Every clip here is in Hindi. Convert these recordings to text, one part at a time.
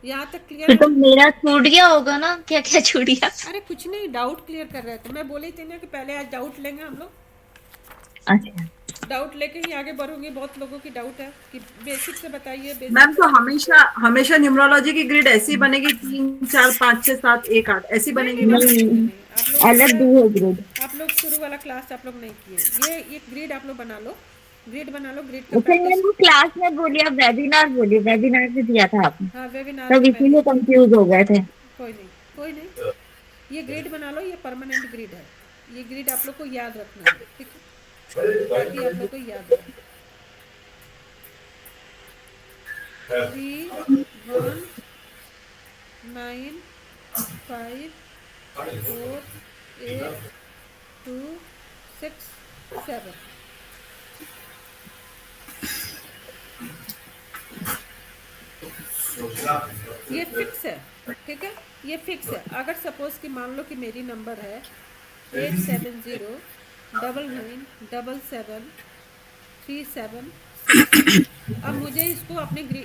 यहाँ तक क्लियर फिर है तो ना? मेरा छूट गया होगा ना, क्या क्या छूट गया? अरे कुछ नहीं, डाउट क्लियर कर रहे थे, मैं बोली थी ना कि पहले आज डाउट लेंगे हम लोग। अच्छा। डाउट लेके ही आगे बढ़ूंगी। बहुत लोगों की डाउट है कि बेसिक से बताइए, बेसिक मैम से। तो हमेशा हमेशा न्यूमरोलॉजी की ग्रिड ऐसी ही बनेगी, 3 4 5 6 7 1 8 ऐसी नहीं नहीं बनेगी नहीं मैम? नहीं नहीं नहीं, नहीं, आप लोग अलग भी है ग्रेड। आप लोग शुरू वाला क्लास आप लोग नहीं किए। ये ग्रिड आप लोग बना लो, ग्रिड बना लो, ग्रिड का उसे प्रैक्टिस। मैंने क्लास में बोली, अब वेबिनार बोली, वेबिनार से दिया था आपने। हाँ, वेबिनार तब में मैं दी इसीलिए थी। कंफ्यूज हो गए थे। कोई नहीं, कोई नहीं। ये ग्रिड बना लो, ये परमानेंट ग्रिड है। ये ग्रिड आप लोग को याद रखना है, ठीक है, ताकि आप लोग को याद रहे। 3 1 9 5 4 8 2 6 7। ये फिक्स है, ठीक है। ये फिक्स है। अगर सपोज कि मान लो कि मेरी नंबर है 8709997737 6। अब मुझे इसको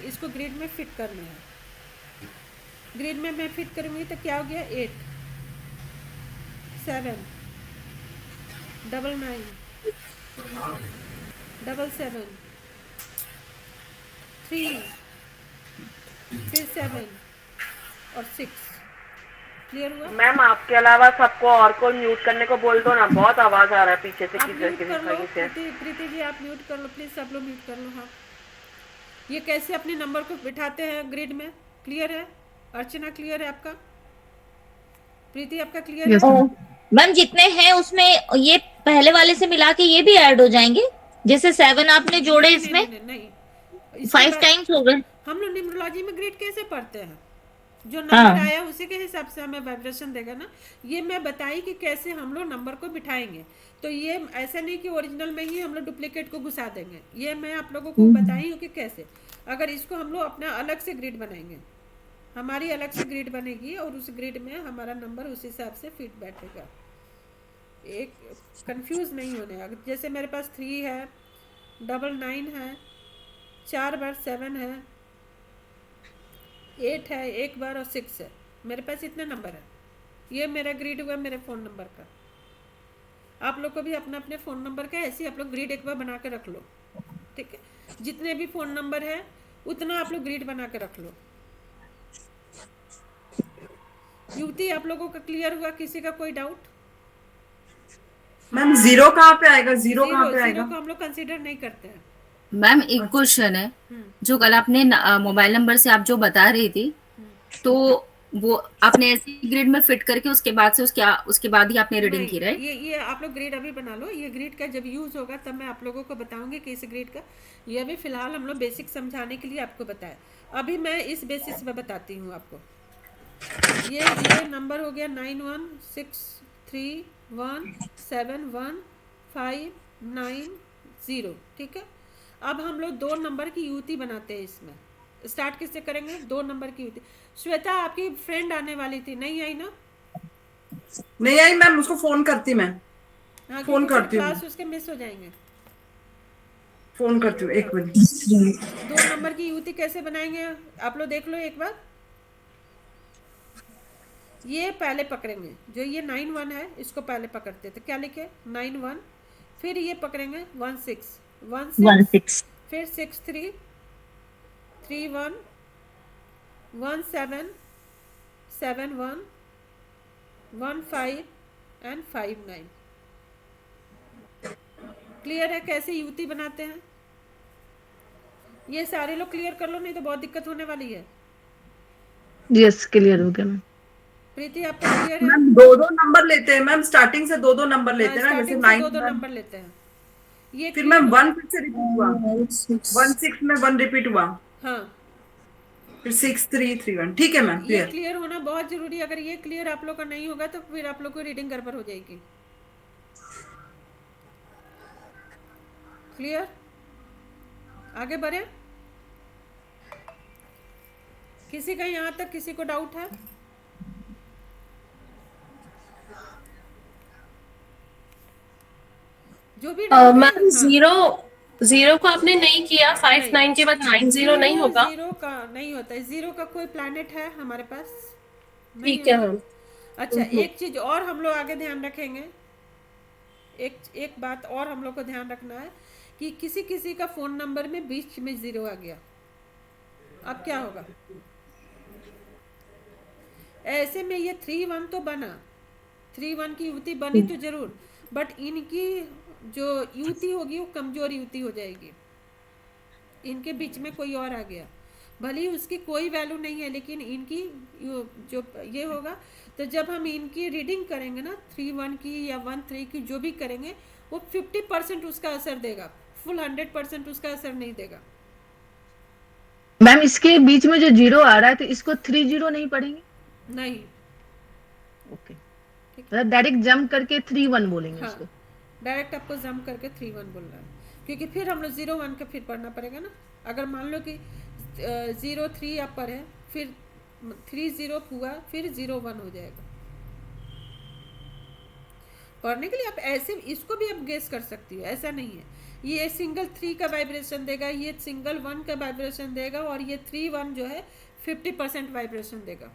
इसको ग्रिड में फिट करना है। ग्रिड में मैं फिट करूँगी तो क्या हो गया? 8 7 9 9 7 3 फिर 7 और 6। क्लियर हुआ? मैम आपके अलावा सबको और को म्यूट करने को बोल दो ना, बहुत आवाज आ रहा है पीछे से आप किसी म्यूट किसी कर लो, कहीं से। प्रीति जी आप म्यूट कर लो प्लीज़, सब लोग म्यूट कर लो। हाँ, ये कैसे अपने नंबर को बिठाते हैं ग्रिड में, क्लियर है? अर्चना क्लियर है आपका? प्रीति आपका क्लियर है? ओ, मैम जितने हैं उसमें ये पहले वाले से मिला के ये भी ऐड हो जाएंगे? जैसे 7 आपने जोड़े नहीं नहीं इसमें, नहीं नहीं नहीं, इसके 5 बाद टाइम्स हो गए। हम लोग न्यूमरोलॉजी में ग्रिड कैसे पढ़ते हैं? जो नंबर हाँ। आया उसी के हिसाब से हमें वाइब्रेशन देगा ना। ये मैं बताई कि कैसे हम लोग नंबर को बिठाएंगे। तो ये ऐसा नहीं कि ओरिजिनल में ही हम लोग डुप्लीकेट को घुसा देंगे। ये मैं आप लोगों को बताई हूँ कि कैसे। अगर इसको हम लोग अपना अलग से ग्रिड बनाएंगे, हमारी अलग से ग्रिड बनेगी और उस ग्रिड में हमारा नंबर उस हिसाब से फिट बैठेगा। एक कंफ्यूज नहीं होने। अगर जैसे मेरे पास 3 है, 9 है, 4 बार 7 है, 8 है, 1 बार और 6 है। मेरे पास इतने नंबर है। ये मेरा ग्रिड हुआ मेरे फ़ोन नंबर का। आप लोग को भी अपना अपने फ़ोन नंबर का ऐसे आप लोग ग्रिड एक बार बना के रख लो, ठीक है। जितने भी फ़ोन नंबर है उतना आप लोग ग्रिड बना के रख लो। युवती आप लोगों का क्लियर हुआ? किसी का कोई डाउट? मैम जीरो कहाँ पे आएगा? जीरो कहाँ ज़ीरो, पे ज़ीरो आएगा? को हम लोग कंसिडर नहीं करते हैं। मैम एक अच्छा। क्वेश्चन है। हम्म। जो कल आपने मोबाइल नंबर से आप जो बता रही थी, तो वो आपने ऐसी ग्रिड में फिट करके उसके बाद से उसके बाद ही आपने रीडिंग नहीं, की, राइट? ये आप लोग ग्रिड अभी बना लो। ये ग्रिड का जब यूज़ होगा तब मैं आप लोगों को बताऊंगी कि इस ग्रिड का। ये अभी फ़िलहाल हम लोग बेसिक समझाने के लिए आपको बताया। अभी मैं इस बेसिस पे बताती हूँ आपको। ये नंबर हो गया 9163171590, ठीक है। अब हम लोग 2 नंबर की युति बनाते हैं इसमें। स्टार्ट किससे करेंगे? 2 नंबर की युति। श्वेता आपकी फ्रेंड आने वाली थी, नहीं आई ना? नहीं आई मैम, उसको फोन करती मैं। हाँ, फोन क्योंकि फिर करती हूँ, क्लास उसके मिस हो जाएंगे। फोन करती हूँ, हाँ, 1 मिनट। 2 नंबर की युति कैसे बनाएंगे आप लोग देख लो एक बार। ये पहले पकड़ेंगे, जो ये 9 1 है इसको पहले पकड़ते तो क्या लिखे? 9 1। फिर ये पकड़ेंगे 1 6, 1 6। 16। फिर 6 3, 3 1, 1 7, 7 1, 1 5 एंड 5 9। क्लियर है कैसे युति बनाते हैं? ये सारे लोग क्लियर कर लो, नहीं तो बहुत दिक्कत होने वाली है। यस, क्लियर हो गया मैम। प्रीति आपका क्लियर है? मैम दो दो नंबर लेते हैं मैम, स्टार्टिंग से दो दो नंबर हाँ, लेते हैं ना, जैसे स्टार्टिंग से नाइन 2 2 वन। नंबर लेते हैं। ये फिर क्लियर मैम हो? 1 फिर से रिपीट हुआ, 1 6 में 1 रिपीट हुआ, हाँ, फिर 6 3 3 1। ठीक है मैम, ये क्लियर। क्लियर होना बहुत जरूरी है। अगर ये क्लियर आप लोग का नहीं होगा तो फिर आप लोग को रीडिंग गड़बड़ हो जाएगी। क्लियर? आगे बढ़े? किसी का यहाँ तक किसी को डाउट है? जो भी डाउट है, मैम हाँ। जीरो जीरो को आपने नहीं किया, 59 के बाद 90 नहीं होगा? जीरो का नहीं होता है, जीरो का कोई प्लैनेट है हमारे पास नहीं ठीक है है। मैम। अच्छा, एक चीज और हम लोग आगे ध्यान रखेंगे, एक बात और हम लोग को ध्यान रखना है कि किसी किसी का फोन नंबर में बीच में जीरो आ गया, अब क्या होगा? ऐसे में ये 3-1 तो बना, 3-1 की युति बनी तो जरूर, बट इनकी जो युति होगी वो कमजोर युति हो जाएगी। इनके बीच में कोई और आ गया, भले ही उसकी कोई वैल्यू नहीं है, लेकिन इनकी जो ये होगा, तो जब हम इनकी रीडिंग करेंगे ना 3-1 की या 1-3 की जो भी करेंगे, वो 50% उसका असर देगा, फुल 100% उसका असर नहीं देगा। मैम इसके बीच में जो जीरो आ रहा है तो इसको 30 नहीं पढ़ेंगे? नहीं, ओके, मतलब डायरेक्ट जंप करके 3-1 बोलेंगे हाँ, उसको? डायरेक्ट आपको जंप करके 3-1 बोलना है, क्योंकि फिर हम लोग 0-1 का फिर पढ़ना पड़ेगा ना। अगर मान लो कि 0-3 आप पढ़े, फिर 3-0 हुआ, फिर 0-1 हो जाएगा। पढ़ने के लिए आप ऐसे इसको भी आप गेस कर सकती हो, ऐसा नहीं है। ये सिंगल 3 का वाइब्रेशन देगा, ये सिंगल 1 का वाइब्रेशन देगा, और ये 3-1 जो है 50% वाइब्रेशन देगा।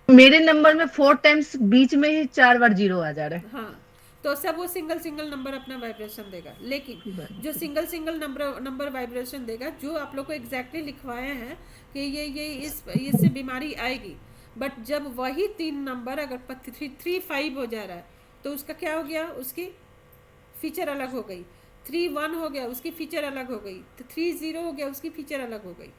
मेरे नंबर में 4 टाइम्स बीच में ही 4 बार जीरो आ जा रहा है। हाँ, तो सब वो सिंगल सिंगल नंबर अपना वाइब्रेशन देगा, लेकिन जो सिंगल सिंगल नंबर वाइब्रेशन देगा, जो आप लोग को एग्जैक्टली लिखवाए हैं कि ये इससे बीमारी आएगी, बट जब वही 3 नंबर अगर 3-5 हो जा रहा है, तो उसका क्या हो गया? उसकी फीचर अलग हो गई। 3-1 हो गया, उसकी फीचर अलग हो गई। तो 3-0 हो गया, उसकी फीचर अलग हो गई।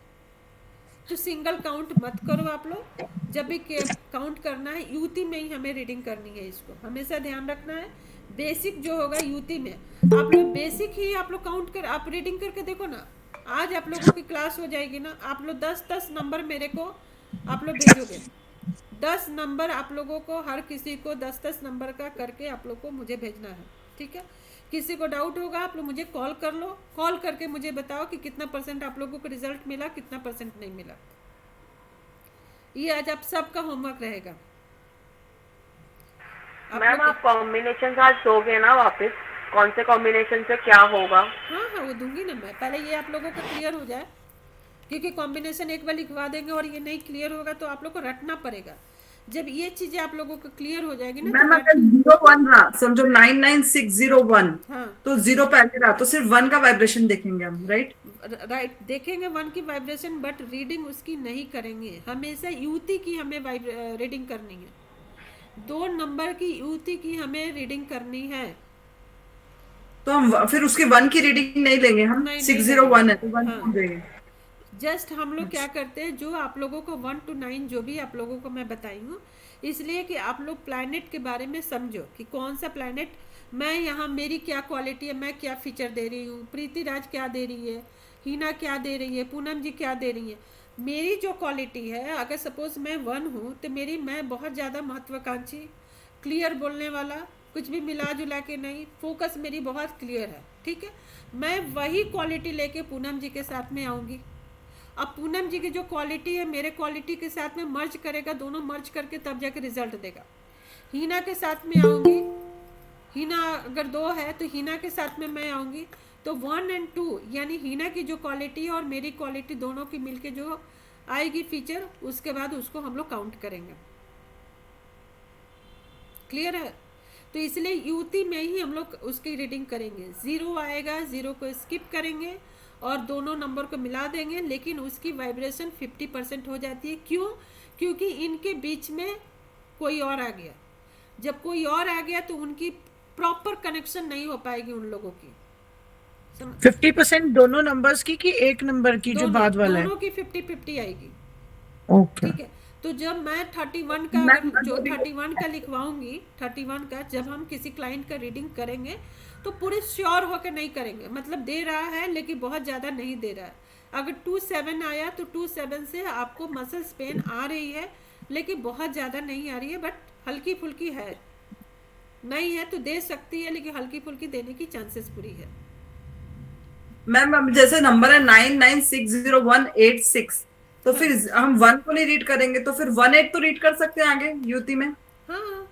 तो सिंगल काउंट मत करो आप लोग, जब भी काउंट करना है यूटी में ही हमें रीडिंग करनी है, इसको हमेशा ध्यान रखना है। बेसिक जो होगा यूटी में, आप लोग बेसिक ही आप लोग काउंट कर, आप रीडिंग करके देखो ना। आज आप लोगों की क्लास हो जाएगी ना, आप लोग 10-10 नंबर मेरे को आप लोग भेजोगे, 10 नंबर आप लोगों को, हर किसी को 10-10 नंबर का करके आप लोग को मुझे भेजना है, ठीक है? किसी को डाउट होगा आप लोग मुझे कॉल कर लो, कॉल करके मुझे बताओ कि कितना परसेंट आप लोगों को रिजल्ट मिला, कितना परसेंट नहीं मिला। ये आज आप सबका होमवर्क रहेगा। मैम आप कॉम्बिनेशन आज दोगे ना वापस, कौन से कॉम्बिनेशन से क्या होगा? हाँ हाँ, वो दूंगी ना मैं, पहले ये आप लोगों को क्लियर हो जाए, क्योंकि कॉम्बिनेशन एक बार लिखवा देंगे और ये नहीं क्लियर होगा तो आप लोग को रटना पड़ेगा। जब ये चीजें आप लोगों को क्लियर हो जाएगी ना, मैम अगर 0-1 रहा, समझो 99601, हाँ तो 0 पहले रहा, तो सिर्फ 1 का वाइब्रेशन देखेंगे हम, राइट? राइट, देखेंगे 1 की वाइब्रेशन, बट रीडिंग उसकी नहीं करेंगे। हमेशा यूटी की हमें रीडिंग करनी है, 2 नंबर की यूटी की हमें रीडिंग करनी है। तो हम फिर उसके 1 की रीडिंग नहीं लेंगे, हम नहीं 601 है तो 1 हाँ, छोड़ देंगे। जस्ट हम लोग क्या करते हैं, जो आप लोगों को 1 to 9 जो भी आप लोगों को मैं बताई हूँ, इसलिए कि आप लोग प्लैनेट के बारे में समझो कि कौन सा प्लैनेट, मैं यहाँ मेरी क्या क्वालिटी है, मैं क्या फीचर दे रही हूँ, प्रीति राज क्या दे रही है, हीना क्या दे रही है, पूनम जी क्या दे रही है। मेरी जो क्वालिटी है, अगर सपोज मैं 1 हूँ तो मैं बहुत ज़्यादा महत्वाकांक्षी, क्लियर बोलने वाला, कुछ भी मिला जुला के नहीं, फोकस मेरी बहुत क्लियर है, ठीक है? मैं वही क्वालिटी लेके पूनम जी के साथ में आऊँगी। अब पूनम जी की जो क्वालिटी है मेरे क्वालिटी के साथ में मर्ज करेगा, दोनों मर्ज करके तब जाके रिजल्ट देगा। हीना के साथ में आऊँगी, हीना अगर 2 है तो हीना के साथ में मैं आऊँगी, तो 1 और 2 यानी हीना की जो क्वालिटी है और मेरी क्वालिटी दोनों की मिलके जो आएगी फीचर, उसके बाद उसको हम लोग काउंट करेंगे। क्लियर है? तो इसलिए यूटी में ही हम लोग उसकी रीडिंग करेंगे। 0 आएगा, 0 को स्किप करेंगे और दोनों नंबर को मिला देंगे, लेकिन उसकी वाइब्रेशन 50% हो जाती है। क्यों? क्योंकि इनके बीच में कोई और आ गया। जब कोई और आ गया तो उनकी प्रॉपर कनेक्शन नहीं हो पाएगी उन लोगों की। 50% दोनों नंबर्स की कि एक नंबर की जो बाद वाला है? दोनों की 50-50 आएगी। ओके, ठीक है, तो जब मैं 31 का जो 31 का लिखवाऊंगी, 31 का जब हम किसी क्लाइंट का रीडिंग करेंगे तो पूरे श्योर होकर नहीं करेंगे, मतलब दे रहा है लेकिन बहुत ज़्यादा नहीं दे रहा है। अगर 27 आया तो 27 से आपको मसल्स पेन आ रही है, लेकिन बहुत ज़्यादा नहीं आ रही है, बट हल्की फुल्की है, नहीं है तो दे सकती है, लेकिन हल्की फुल्की देने की चांसेस पूरी है। मैम अब जैसे नंबर है 9960186, तो फिर हम 1 को नहीं रीड करेंगे, तो फिर 18 तो रीड कर सकते हैं आगे यूटी में। हाँ,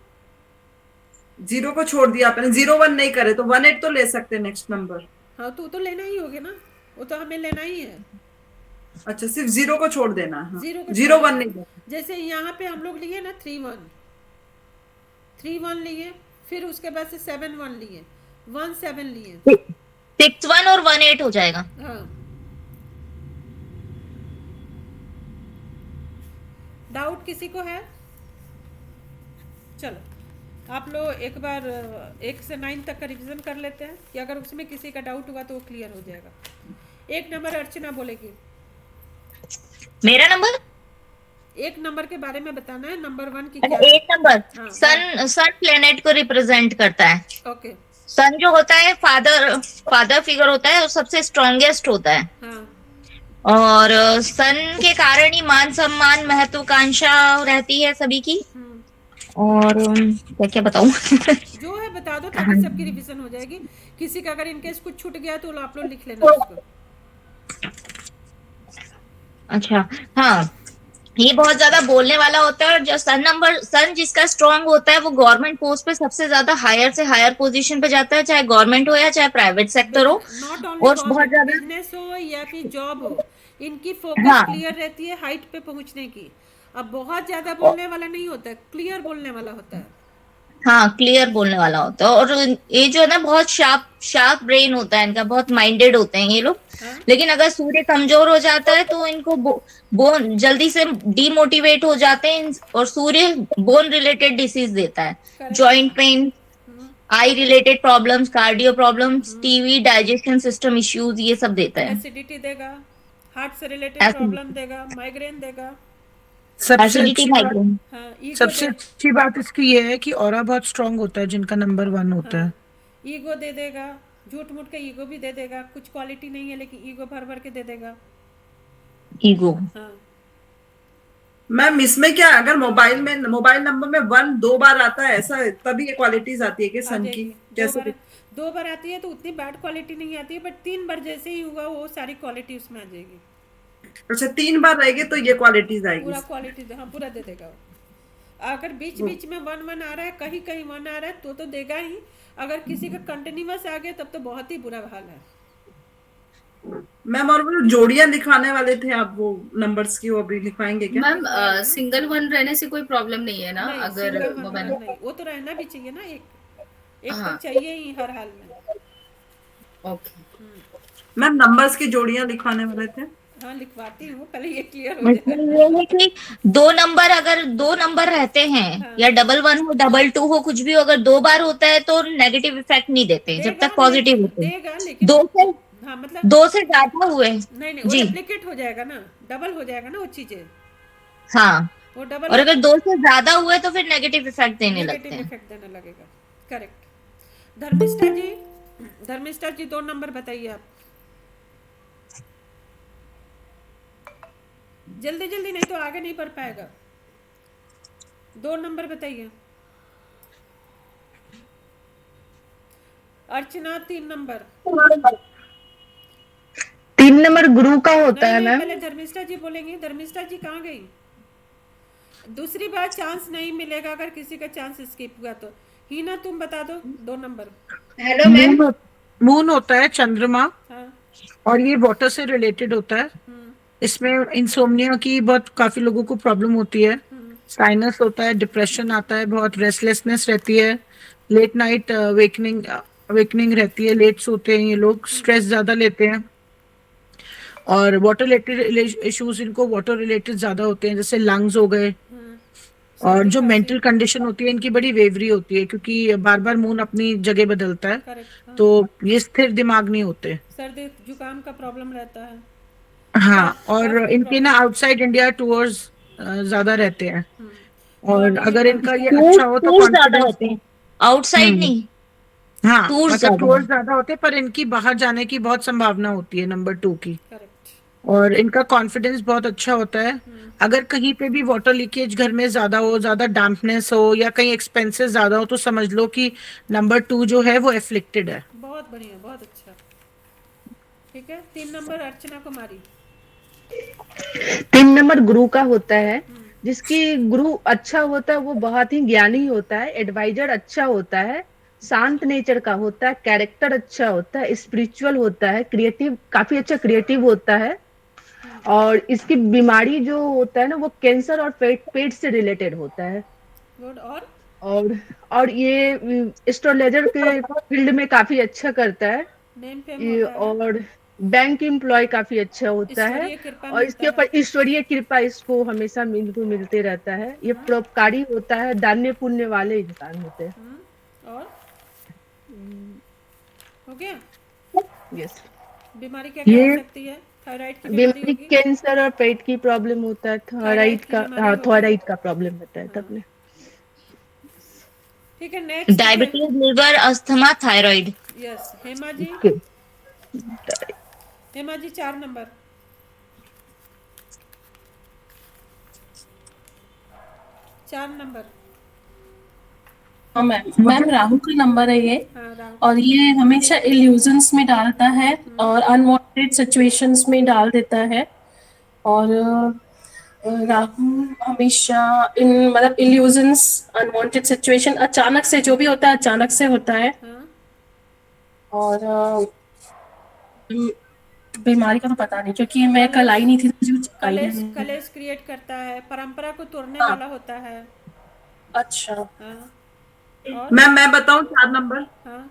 जीरो को छोड़ दिया आपने, 0 1 नहीं करे तो 1 8 तो ले सकते हैं नेक्स्ट नंबर। हाँ तो लेना ही होगा ना, वो तो हमें लेना ही है। अच्छा, सिर्फ 0 को छोड़ देना। हाँ। जीरो को 0 छोड़ 1 नहीं देना। जैसे यहाँ पे हम लोग लिए ना 3 1 लिए, फिर उसके बाद से 7 1 लिए, 1 7 लिए। 6 1 और 1 8 हो जाएगा। हाँ, डाउट किसी को है? चलो आप लोग एक बार 1 से 9 तक का रिवीजन कर लेते हैं, कि अगर उसमें किसी का डाउट हुआ तो वो क्लियर हो जाएगा। 1 नंबर अर्चना बोलेगी। मेरा नंबर एक नंबर के बारे में बताना है, नंबर 1 की अच्छा, क्या? 8 नंबर हाँ, सन प्लेनेट को रिप्रेजेंट करता है। ओके। सन जो होता है फादर फिगर होता है और सबसे स्ट्रॉन्गेस्ट होता है। हाँ और सन के कारण ही मान सम्मान महत्वाकांक्षा रहती है सभी की। और क्या क्या बताऊं? जो है बता दो ताकि सबकी रिवीजन हो जाएगी। किसी का अगर इनकेस कुछ छूट गया तो आप लोग लिख लेना उसको। अच्छा, हाँ, ये बहुत ज्यादा बोलने वाला होता है। और जो सन जिसका स्ट्रांग होता है वो गवर्नमेंट पोस्ट पे सबसे ज्यादा हायर से हायर पोजीशन पे जाता है, चाहे गवर्नमेंट हो या चाहे प्राइवेट सेक्टर हो। नॉट और ओनली बहुत गवर्नमेंट, ज्यादा बिजनेस हो या फिर जॉब हो, इनकी फोकस हाँ क्लियर रहती है हाइट पे पहुंचने की। अब बहुत ज्यादा बोलने वाला नहीं होता है, क्लियर बोलने वाला होता है। हाँ, क्लियर बोलने वाला होता है। और ये जो है ना बहुत शार्प ब्रेन होता है इनका, बहुत माइंडेड होते हैं ये लोग। हाँ? लेकिन अगर सूर्य कमजोर हो जाता है तो इनको बोन जल्दी से डीमोटिवेट हो जाते हैं। और सूर्य बोन रिलेटेड डिसीज देता है, Correct. Joint pain, eye related problems, cardio problems, TB, digestion system issues, ये सब देता है। एसिडिटी देगा, हार्ट से रिलेटेड Acidity. प्रॉब्लम देगा, माइग्रेन देगा। सबसे एसिडिटी, अच्छी बात, माइग्रेन। हाँ, ईगो सबसे दे, अच्छी बात इसकी ये है कि ऑरा बहुत स्ट्रांग होता है जिनका नंबर 1 होता है। हाँ, ईगो दे देगा, झूठ मूठ का ईगो भी दे देगा। कुछ क्वालिटी नहीं है लेकिन ईगो भर भर के दे देगा। ईगो। हाँ, मैम इसमें क्या, अगर मोबाइल नंबर में 1 2 बार आता है ऐसा, तभी ये क्वालिटीज आती है कि आ सन की? जाएगी। दो कैसे? बार 2 बार आती है तो उतनी बैड क्वालिटी नहीं आती है, बट 3 बार जैसे ही हुआ वो सारी क्वालिटी उसमें आ जाएगी। अच्छा, 3 बार रहेगी तो ये क्वालिटीज आएगी। पूरा क्वालिटी, हाँ, पूरा दे देगा वो। अगर बीच बीच में 1 1 आ रहा है, कहीं कहीं 1 आ रहा है तो देगा ही। अगर किसी का कंटिन्यूअस आ गया तब तो बहुत ही बुरा हाल है। मैम और वो जोड़ियां लिखवाने वाले थे आप, वो नंबर्स की, वो अभी लिखवाएंगे क्या? मैम सिंगल 1 रहने से कोई प्रॉब्लम नहीं है ना? नहीं, अगर सिंगल वन मोबाइल नहीं, वो तो रहना भी चाहिए ना। एक हाँ। तो चाहिए ही हर हाल में। ओके। मैम नंबर्स की जोड़ियां लिखवाने वाले थे। हाँ, लिखवाती हूँ, पहले ये क्लियर हो जाए। मतलब ये है कि अगर दो नंबर रहते हैं हाँ। या डबल 1 हो, डबल 2 हो, कुछ भी हो, अगर 2 बार होता है तो नेगेटिव इफेक्ट नहीं देते जब देगा, तक पॉजिटिव होते हैं। देगा लेकिन 2 से ज्यादा हुए नहीं, वो जी, रेप्लिकेट हो जाएगा ना, डबल हो जाएगा ना वो चीजें। हाँ। वो डबल और अगर 2 से ज्यादा हुए तो फिर नेगेटिव इफेक्ट देने लगते नेगेटिव हैं। इफेक्ट देने लगेगा। करेक्ट। धर्मिष्ठा जी 2 नंबर बताइए आप। जल्दी जल्दी, नहीं तो आगे नहीं बढ़ पाएगा। 2 नंबर बताइए। अर्चना 3 नंबर। 3 नंबर गुरु का होता नहीं है नहीं, मैम। पहले धर्मिष्ठा जी बोलेंगी। धर्मिष्ठा जी कहाँ गई? दूसरी बार चांस नहीं मिलेगा अगर किसी का चांस स्किप हुआ तो। हीना तुम बता दो 2 नंबर। Hello ma'am. मून होता है चंद्रमा, हाँ। और ये वाटर से रिलेटेड होता है। इसमें इंसोम्निया की बहुत काफी लोगों को प्रॉब्लम होती है, साइनस होता है, डिप्रेशन आता है, बहुत रेस्टलेसनेस रहती है, लेट नाइट वेकनिंग रहती है, लेट सोते हैं ये लोग, स्ट्रेस ज्यादा लेते हैं, और वाटर रिलेटेड इश्यूज इनको वाटर रिलेटेड ज्यादा होते हैं, जैसे लंग्स हो गए। और जो मेंटल कंडीशन होती है इनकी बड़ी वेवरी होती है, क्योंकि बार बार मून अपनी जगह बदलता है, करेक्ट। तो ये स्थिर दिमाग नहीं होते। सर्दी जुकाम का प्रॉब्लम रहता है। हाँ, और इनके ना आउटसाइड इंडिया टूर्स ज्यादा रहते हैं, और अगर इनका ये अच्छा हो तो टूर ज्यादा कॉन्फिडेंस। होते हैं, आउटसाइड नहीं, हाँ, टूर्स मतलब ज्यादा टूर्स ज्यादा होते हैं, पर इनकी बाहर जाने की बहुत संभावना होती है नंबर 2 की। करेक्ट। और इनका कॉन्फिडेंस बहुत अच्छा होता है। अगर कहीं पे भी वाटर लीकेज घर में ज्यादा हो, ज्यादा डैम्पनेस हो, या कहीं एक्सपेंसेस ज्यादा हो, तो समझ लो कि नंबर 2 जो है वो एफ्लिक्टेड है। बहुत बढ़िया, बहुत अच्छा। ठीक है, 3 नंबर अर्चना कुमारी। 3 नंबर गुरु का होता है। जिसकी गुरु अच्छा होता है वो बहुत ही ज्ञानी होता है, एडवाइजर अच्छा होता है, शांत नेचर का होता है, कैरेक्टर अच्छा होता है, स्पिरिचुअल होता है, क्रिएटिव, काफी अच्छा क्रिएटिव होता है। और इसकी बीमारी जो होता है ना वो कैंसर और पेट से रिलेटेड होता है। गुड। और ये एस्ट्रोलॉजर के फील्ड में काफी अच्छा करता है। नेम फेम ये होता है, और बैंक एम्प्लॉय काफी अच्छा होता है। ईश्वरीय कृपा और मिलता इसके ऊपर है। ईश्वरीय कृपा इसको हमेशा मिलते रहता है। ये परोपकारी होता है, दान्य पुण्य वाले इंसान होते हैं। और हो गया। यस। बीमारी क्या क्या ये हो सकती है? थायराइड की बीमारी बीमारी होगी। कैंसर और पेट की प्रॉब्लम होता है, थायराइड की बीमारी होगी। थायराइड का प्रॉब्लम होता है तब में। ठीक है, next. Diabetes, liver, asthma, thyroid. Yes, Hema ji. Okay. Hema ji 4 number. 4 number. हाँ मैम, मैम राहु का नंबर है ये। हाँ, राहु। और ये हमेशा इल्यूजन्स में डालता है और अनवांटेड सिचुएशंस में डाल देता है। और राहु हमेशा इन मतलब इल्यूजन्स, अनवांटेड सिचुएशन, अचानक से जो भी होता है अचानक से होता है। हाँ, और बीमारी का तो पता नहीं, क्योंकि मैं कल आई नहीं थी तो मुझे आइडिया कलेश नहीं है। कलेश क्रिएट करता है, परंपरा को तोड़ने हाँ। वाला होता है। अच्छा। हाँ, और मैं बताऊं 4 नंबर? हाँ,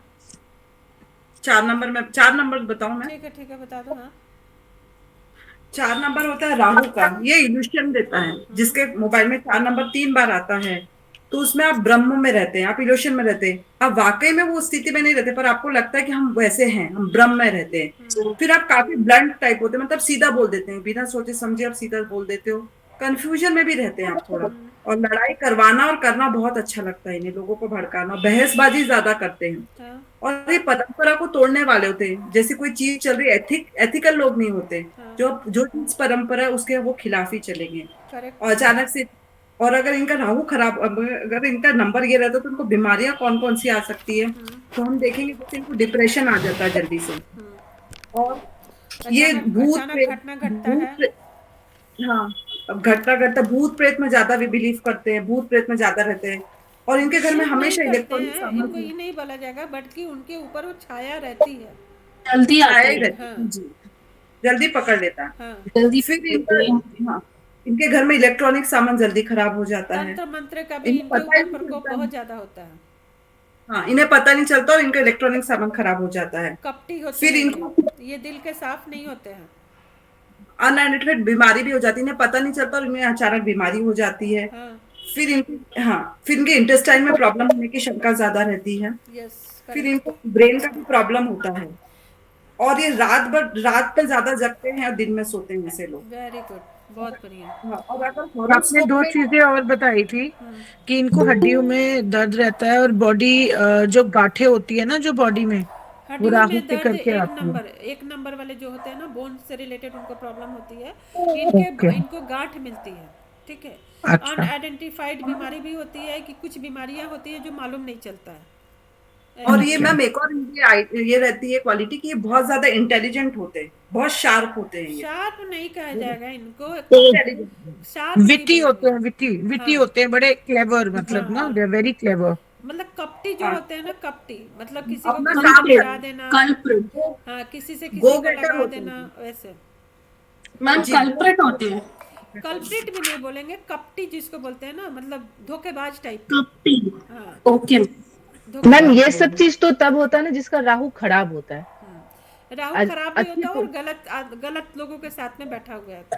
4 नंबर में 4 नंबर बताऊं मैं? ठीक है, बता दो। हाँ, 4 नंबर होता है राहु का, ये इल्यूशन देता है। जिसके मोबाइल में 4 नंबर 3 बार आता है तो उसमें आप ब्रह्म में रहते हैं, आप इल्यूशन में रहते हैं। आप वाकई में वो स्थिति में नहीं रहते, पर आपको लगता है कि हम वैसे हैं, हम ब्रह्म में रहते हैं। फिर आप काफी ब्लंट टाइप होते हैं, मतलब सीधा बोल देते हैं, बिना सोचे समझे आप सीधा बोल देते हो। कंफ्यूजन में भी रहते हैं आप थोड़ा। और लड़ाई करवाना और करना बहुत अच्छा लगता है इन्हें, लोगों को भड़काना, बहसबाजी ज्यादा करते हैं। हाँ, और ये परंपरा को तोड़ने वाले होते हैं। जैसे कोई चीज चल रही है, एथिकल लोग नहीं होते। जो जो चीज परंपरा है उसके वो खिलाफ ही चलेंगे। करेक्ट। और अचानक से, और अगर इनका राहु खराब, अगर इनका नंबर ये रहता तो उनको बीमारियां कौन कौन सी आ सकती है, तो हम देखेंगे जैसे इनको डिप्रेशन आ जाता है जल्दी से। और ये भूत अचानक प्रेत, घटना घटता है। हाँ, अब घटता घटता भूत प्रेत में ज्यादा भी बिलीव करते हैं, भूत प्रेत में ज्यादा रहते हैं। और इनके घर में बिलीव नहीं हमेशा करते इलेक्ट्रॉनिक हैं, सामान इनको ये नहीं बोला जाएगा, बट कि उनके ऊपर वो छाया रहती है। जल्दी आते आया ही हैं। रहता हाँ, है जी, जल्दी पकड़ लेता है। हाँ। जल्दी फिर इनका, हाँ, इनके घर में इलेक्ट्रॉनिक सामान जल्दी खराब हो जाता है। तंत्र मंत्र का भी इन्हें इनके पता ही ऊपर नहीं प्रकोप चलता है। बहुत ज्यादा होता है। हाँ, इन्हें पता नहीं चलता और इनका इलेक्ट्रॉनिक सामान खराब हो जाता है। कपटी होते फिर हैं इनको ये दिल के साफ नहीं होते हैं। अनआइडेंटिफाइड बीमारी भी हो जाती है, इन्हें पता नहीं चलता और इन्हें अचानक बीमारी हो जाती है। हाँ, फिर इनके इंटेस्टाइन में प्रॉब्लम होने की शंका ज्यादा रहती है। यस, फिर करेक्ट। इनको ब्रेन का भी प्रॉब्लम होता है। और ये रात में ज्यादा जगते हैं और दिन में सोते हैं ऐसे लोग। वेरी गुड, बहुत बढ़िया। हाँ, और अगर आपने हॉरोस्कोप 2 में, चीजें और बताई थी कि इनको हड्डियों में दर्द रहता है और बॉडी जो गांठें होती है ना जो बॉडी में, वो हड्डियों राहु में के दर्द करके आती है। एक नंबर वाले जो होते हैं ना, बोन से रिलेटेड उनको प्रॉब्लम होती है। ओके। इनको गांठ मिलती है। ठीक है। अच्छा। अनआइडेंटिफाइड बीमारी भी होती है कि कुछ बीमारियां होती है जो मालूम नहीं चलता है। और ये अच्छा। मैम एक और ये रहती है क्वालिटी कि ये बहुत ज्यादा इंटेलिजेंट होते हैं, बहुत शार्प होते हैं ये। शार्प नहीं कहा जाएगा इनको, इंटेलिजेंट, शार्प नहीं विटी होते बोलेंगे। हैं, विटी हाँ, होते हैं, बड़े क्लेवर, मतलब ना हाँ। They are very clever. मतलब कपटी जो हाँ, होते हैं ना, कपटी मतलब किसी को अपना किसी काम से भिड़ा करते देना। कल्प्रिट। हाँ, किसी से गो किसी को गेटर लगा होते देना, हैं वैसे। मैम जी। कल्प्रिट होते हैं। कल्प्रिट भी नहीं बोलेंगे, कपटी जिसको बोलते हैं ना, मतलब धोखेबाज टाइप के। कपटी। हाँ, ओके। मैम धोखेबाज। ये सब चीज तो तब होता है ना जिसका राहु खराब होता है। राहु खराब भी अच्छे होता है को और गलत लोगों के साथ में बैठा हुआ है तो।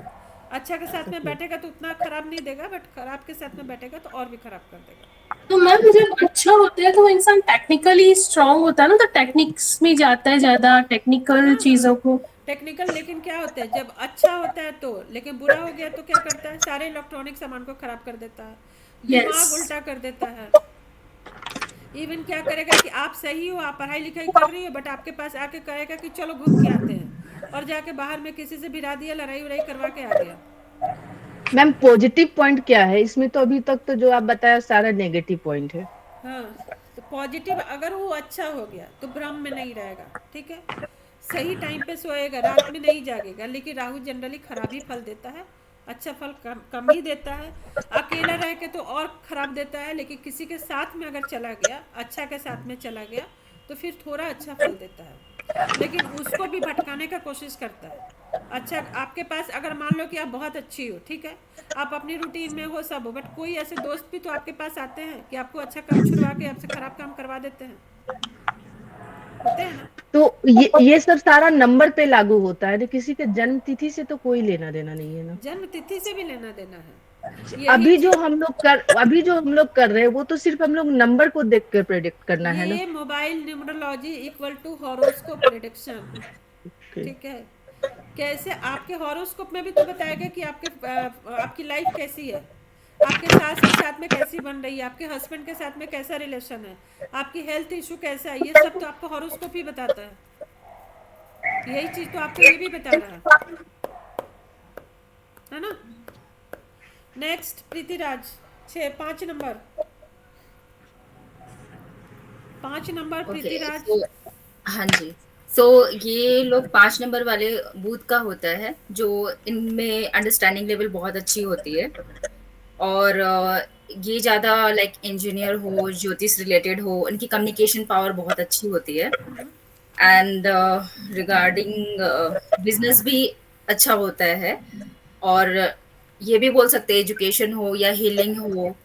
अच्छा के साथ में बैठेगा तो उतना खराब नहीं देगा, बट खराब के साथ में बैठेगा तो और भी खराब कर देगा। तो मैम जब अच्छा होता है तो वो इंसान टेक्निकली स्ट्रांग होता है ना, तो टेक्निक्स में जाता है ज्यादा, टेक्निकल चीजों को। टेक्निकल, लेकिन क्या होता है जब अच्छा होता है तो, लेकिन बुरा हो गया तो क्या करता है, सारे इलेक्ट्रॉनिक सामान को खराब कर देता है, यस। दिमाग उल्टा कर देता है। इवन क्या करेगा कि आप सही हो, आप पढ़ाई लिखाई कर रही हो, बट आपके पास आके कहेगा कि चलो घूम के आते हैं, और जाके बाहर में किसी से भिड़ा दिया, लड़ाई उड़ाई करवा के आ गया। मैम पॉजिटिव पॉइंट क्या है इसमें? तो अभी तक तो जो आप बताया सारा नेगेटिव पॉइंट है। हाँ, तो पॉजिटिव अगर वो अच्छा हो गया तो भ्रम में नहीं रहेगा। ठीक है, सही टाइम पे सोएगा, रात में नहीं जागेगा, लेकिन राहु जनरली खराब ही फल देता है, अच्छा फल कम ही देता है। अकेला रह के तो और खराब देता है, लेकिन किसी के साथ में अगर चला गया, अच्छा के साथ में चला गया, तो फिर थोड़ा अच्छा फल देता है, लेकिन उसको भी भटकाने का कोशिश करता है। अच्छा, आपके पास अगर मान लो कि आप बहुत अच्छी हो, ठीक है, आप अपनी रूटीन में हो, सब हो, बट कोई ऐसे दोस्त भी तो आपके पास आते हैं कि आपको अच्छा काम छुड़वा के आपसे खराब काम करवा देते हैं, होते हैं ना। तो ये सब सारा नंबर पे लागू होता है, तो किसी के जन्म तिथि से तो कोई लेना देना नहीं है ना। जन्म तिथि से भी लेना देना है, यही अभी जो हम लोग कर रहे हैं वो तो सिर्फ हम लोग नंबर को देख कर प्रेडिक्ट करना है ना। ये mobile numerology equal to horoscope prediction, ठीक है। कैसे आपके हॉरोस्कोप में भी तो बताएगा कि आपकी लाइफ कैसी है, आपके सास के साथ में कैसी बन रही है, आपके हस्बैंड के साथ में कैसा रिलेशन है, आपकी हेल्थ इशू कैसा है, ये सब तो आपका हॉरोस्कोप ही बताता है। यही चीज तो आपको ये भी बता रहा है ना। Next Pritiraj, 5 number, 5 number okay Pritiraj. तो हाँ जी, सो ये लोग 5 नंबर वाले बूथ का होता है, जो इनमें अंडरस्टैंडिंग लेवल बहुत अच्छी होती है, और ये ज़्यादा लाइक इंजीनियर हो, ज्योतिष रिलेटेड हो, इनकी कम्युनिकेशन पावर बहुत अच्छी होती है, एंड रिगार्डिंग बिजनेस भी अच्छा होता है, और ये भी बोल सकते हैं एजुकेशन हो या हीलिंग हो,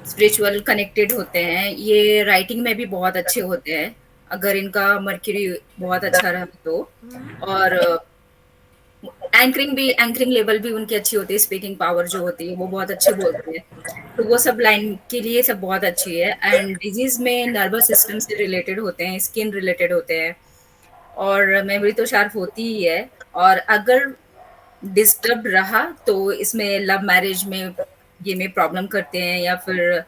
स्पिरिचुअल कनेक्टेड होते हैं, ये राइटिंग में भी बहुत अच्छे होते हैं अगर इनका मर्क्यूरी बहुत अच्छा रहा तो, और एंकरिंग लेवल भी उनकी अच्छी होती है, स्पीकिंग पावर जो होती है वो बहुत अच्छे बोलते हैं, तो वो सब लाइन के लिए सब बहुत अच्छी है। एंड डिजीज में नर्वस सिस्टम से रिलेटेड होते हैं, स्किन रिलेटेड होते हैं, और मेमोरी तो शार्प होती ही है, और अगर डिस्टर्ब रहा तो इसमें लव मैरिज में ये में प्रॉब्लम करते हैं, या फिर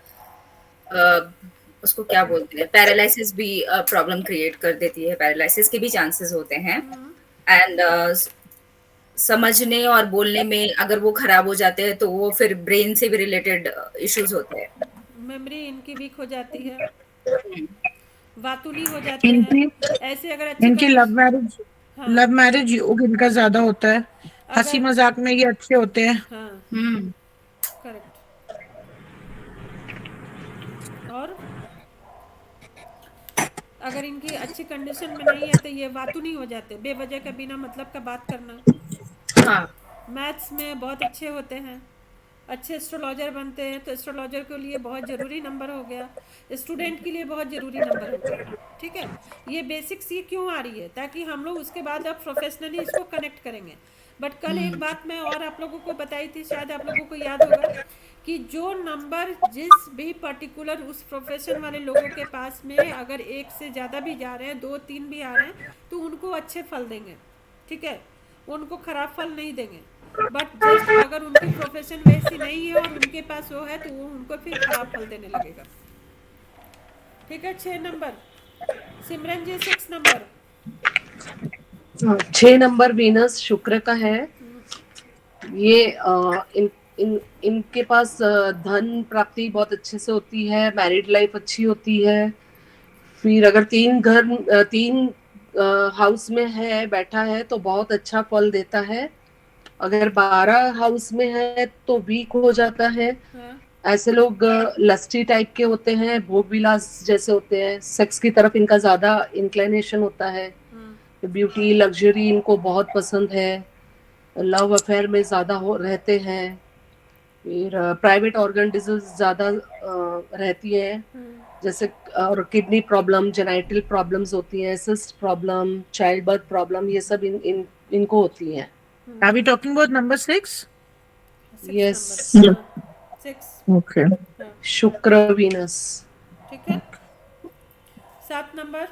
उसको क्या बोलते हैं, पैरालिसिस भी प्रॉब्लम क्रिएट कर देती है, पैरालिसिस के भी चांसेस होते हैं, एंड समझने और बोलने में अगर वो खराब हो जाते हैं तो वो फिर ब्रेन से भी रिलेटेड इश्यूज होते हैं। मेमोरी इनकी वीक हो जाती है, वातुली हो जाते इनकी हैं, ऐसे अगर अच्छे इनकी हाँ, लव मैरिज योग इनका ज्यादा होता है, हंसी अगर मजाक में ये अच्छे होते हैं। हाँ हम्म करेक्ट। और अगर इनकी अच्छी कंडीशन में नहीं है तो ये वातुनी हो जाते, बेवजह का बिना मतलब का बात करना। हाँ, मैथ्स में बहुत अच्छे होते हैं, अच्छे एस्ट्रोलॉजर बनते हैं, तो एस्ट्रोलॉजर के लिए बहुत ज़रूरी नंबर हो गया, स्टूडेंट के लिए बहुत ज़रूरी नंबर हो गया, ठीक है। ये बेसिक्स ये क्यों आ रही है, ताकि हम लोग उसके बाद अब प्रोफेशनली इसको कनेक्ट करेंगे। बट कल एक बात मैं और आप लोगों को बताई थी, शायद आप लोगों को याद होगा, कि जो नंबर जिस भी पर्टिकुलर उस प्रोफेशन वाले लोगों के पास में अगर 1 से ज़्यादा भी जा रहे हैं, 2, 3 भी आ रहे हैं, तो उनको अच्छे फल देंगे, ठीक है, उनको खराब फल नहीं देंगे। बट जस्ट अगर उनकी प्रोफेशन वैसी नहीं है और उनके पास वो है, तो वो उनको फिर खराब फल देने लगेगा, ठीक है। 6 नंबर सिमरन जी, 6 नंबर। 6 नंबर वीनस शुक्र का है। ये इनके पास धन प्राप्ति बहुत अच्छे से होती है, मैरिड लाइफ अच्छी होती है। फिर अगर 3 हाउस में है, बैठा है, तो बहुत अच्छा फल देता है। अगर 12 हाउस में है तो वीक हो जाता है। हाँ, ऐसे लोग लस्टी टाइप के होते हैं, भोग विलास जैसे होते हैं, सेक्स की तरफ इनका ज्यादा इंक्लिनेशन होता है, ब्यूटी लग्जरी इनको बहुत पसंद है, लव अफेयर में ज्यादा रहते हैं। फिर प्राइवेट ऑर्गन डिजीज ज्यादा रहती है, जैसे और किडनी प्रॉब्लम, जेनाइटल प्रॉब्लम्स होती हैं, cyst problem, child birth problem, ये सब इनको होती हैं। Are we talking about number 6? 6 Yes. Number, 6, Okay. शुक्र वीनस। ठीक है। 7 नंबर